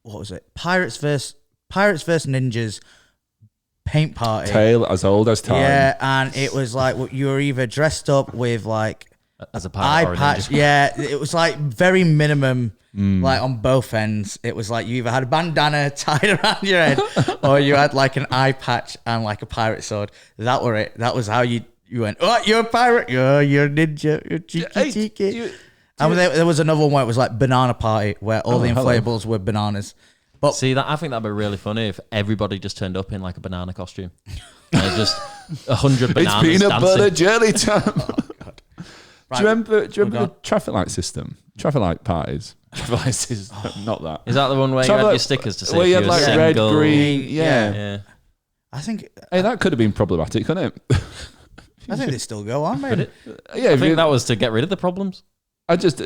what was it? Pirates versus Ninjas paint party. Tale as old as time. Yeah, and it was like you were either dressed up with like As a eye pirate or a patch. ninja. Yeah, it was like very minimum. Like on both ends, it was like you either had a bandana tied around your head, or you had like an eye patch and like a pirate sword. That were it. That was how you went. Oh, you're a pirate. You're a ninja. You're cheeky. And there was another one where it was like banana party, where all the inflatables were bananas. But See that I think that'd be really funny if everybody just turned up in like a banana costume. Just 100 It's bananas peanut dancing. butter jelly time. Right, Do you remember go the traffic light system? Traffic light parties. Traffic light system, not that. Is that the one where you Traffic had your light- stickers to say where if you you had were like single? red, green, yeah. Yeah. I think Hey, that could have been problematic, couldn't it? they still go on, man. Yeah, I think that was to get rid of the problems. I just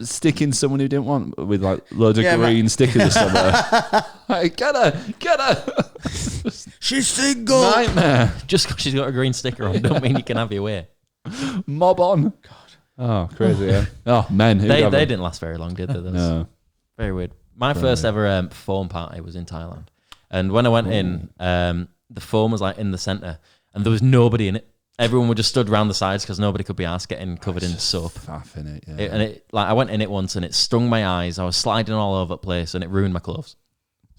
stick in someone who didn't want with like loads of Yeah, green stickers or something. Hey, get her! She's single. Nightmare. Just because she's got a green sticker on, don't mean you can have your way. Mob on. God. Oh, crazy, yeah. Oh, men. Who'd They have them? didn't last very long, did they? That's No. very weird. My first ever foam party was in Thailand, and when I went in, the foam was like in the center, and there was nobody in it. Everyone would just stood around the sides because nobody could be asked getting covered in soap. Faff in it, yeah. And it like I went in it once and it stung my eyes. I was sliding all over the place and it ruined my clothes.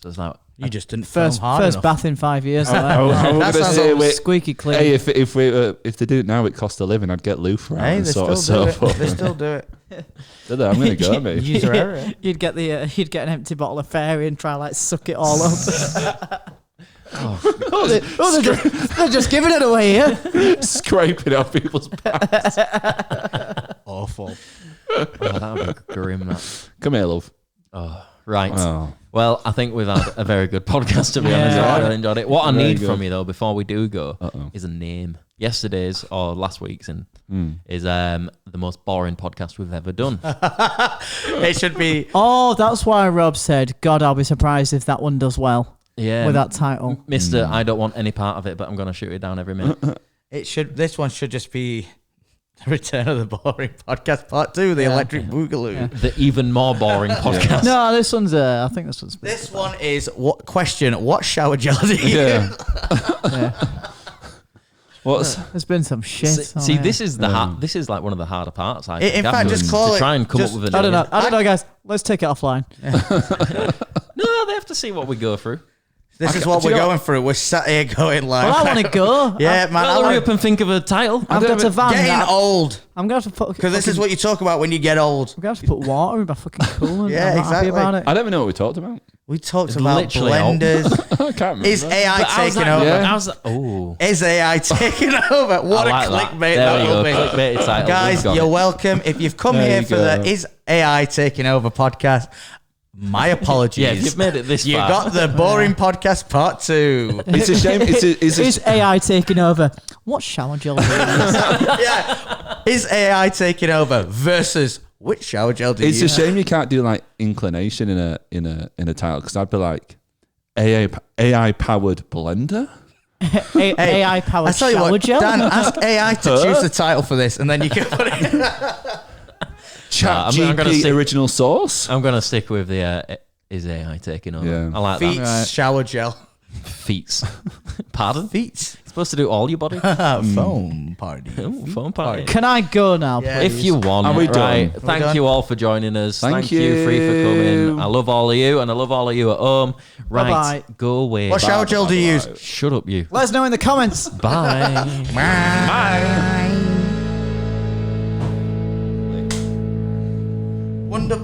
So it's like You just didn't First film hard enough. bath in 5 years. I was That going to sounds say, all Squeaky clean. hey, if they did it now, it cost a living. I'd get Lou for Hey, and they sort still of do it. soap. They still do it. Did they? I'm going to go, mate. User error. You'd get an empty bottle of fairy and try like suck it all up. They're just giving it away here. Scraping off people's backs. Awful. oh, that would be grim. That. Come here, love. Oh, right. Oh. Well, I think we've had a very good podcast to be honest. Yeah. I really enjoyed it. What I Very need good. from you though, before we do go, Uh-oh. is a name. Yesterday's or last week's is the most boring podcast we've ever done. It should be. Oh, that's why Rob said, God, I'll be surprised if that one does well Yeah, with that title. Mister, I don't want any part of it, but I'm going to shoot it down every minute. It should. This one should just be the Return of the Boring Podcast Part 2, the Electric Boogaloo. Yeah. The even more boring podcast. No, this one's. I think this one's. This one is what question? What shower gel do you Yeah. Yeah. What's There's been some shit. See, this is the hard, this is like one of the harder parts. I In think, fact, afterwards, just call to it- try and come just- up with a I don't name. know. I don't know, guys. Let's take it offline. No, they have to see what we go through. This is what we're going through. We're sat here going like... Well, I want to go. Yeah, man. Well, hurry up and think of a title. I've got a van. Getting old. I'm going to have to put... Because this is what you talk about when you get old. I'm going to have to put water in my fucking coolant. Yeah, I'm not exactly. happy about it. I don't even know what we talked about. We talked It's about literally blenders. I can't remember. Is AI taking over? Yeah. Is AI taking over? What I a like clickbait that. that will be. Clickbait title. Guys, We've got you're it. welcome. If you've come There here you for go. the Is AI Taking Over podcast, my apologies. Yeah, if you've made it this You far. got the boring podcast part 2. It's a shame. Is AI taking over? What shower gel do you use? Yeah. Is AI taking over versus which shower gel do you It's use? a shame you can't do like inclination in a title, because I'd be like AI powered blender. AI powered I tell you shower what, gel? Dan, ask AI to choose the title for this, and then you can put it. Chat I'm gonna GP stick- original source. I'm going to stick with the Is AI taking over? Yeah. I like Feet that. shower gel. Feet. Pardon? Feet. Supposed to do all your body? Foam party. Ooh, phone party. Can I go now, Yeah. please? If you want, Are we right? done? Thank done? you all for joining us. Thank you, Free, for coming. you. I love all of you, and I love all of you at home. Right, Bye-bye. go away. What shower gel do you use? Shut up, you. Let us know in the comments. Bye. Wonderful.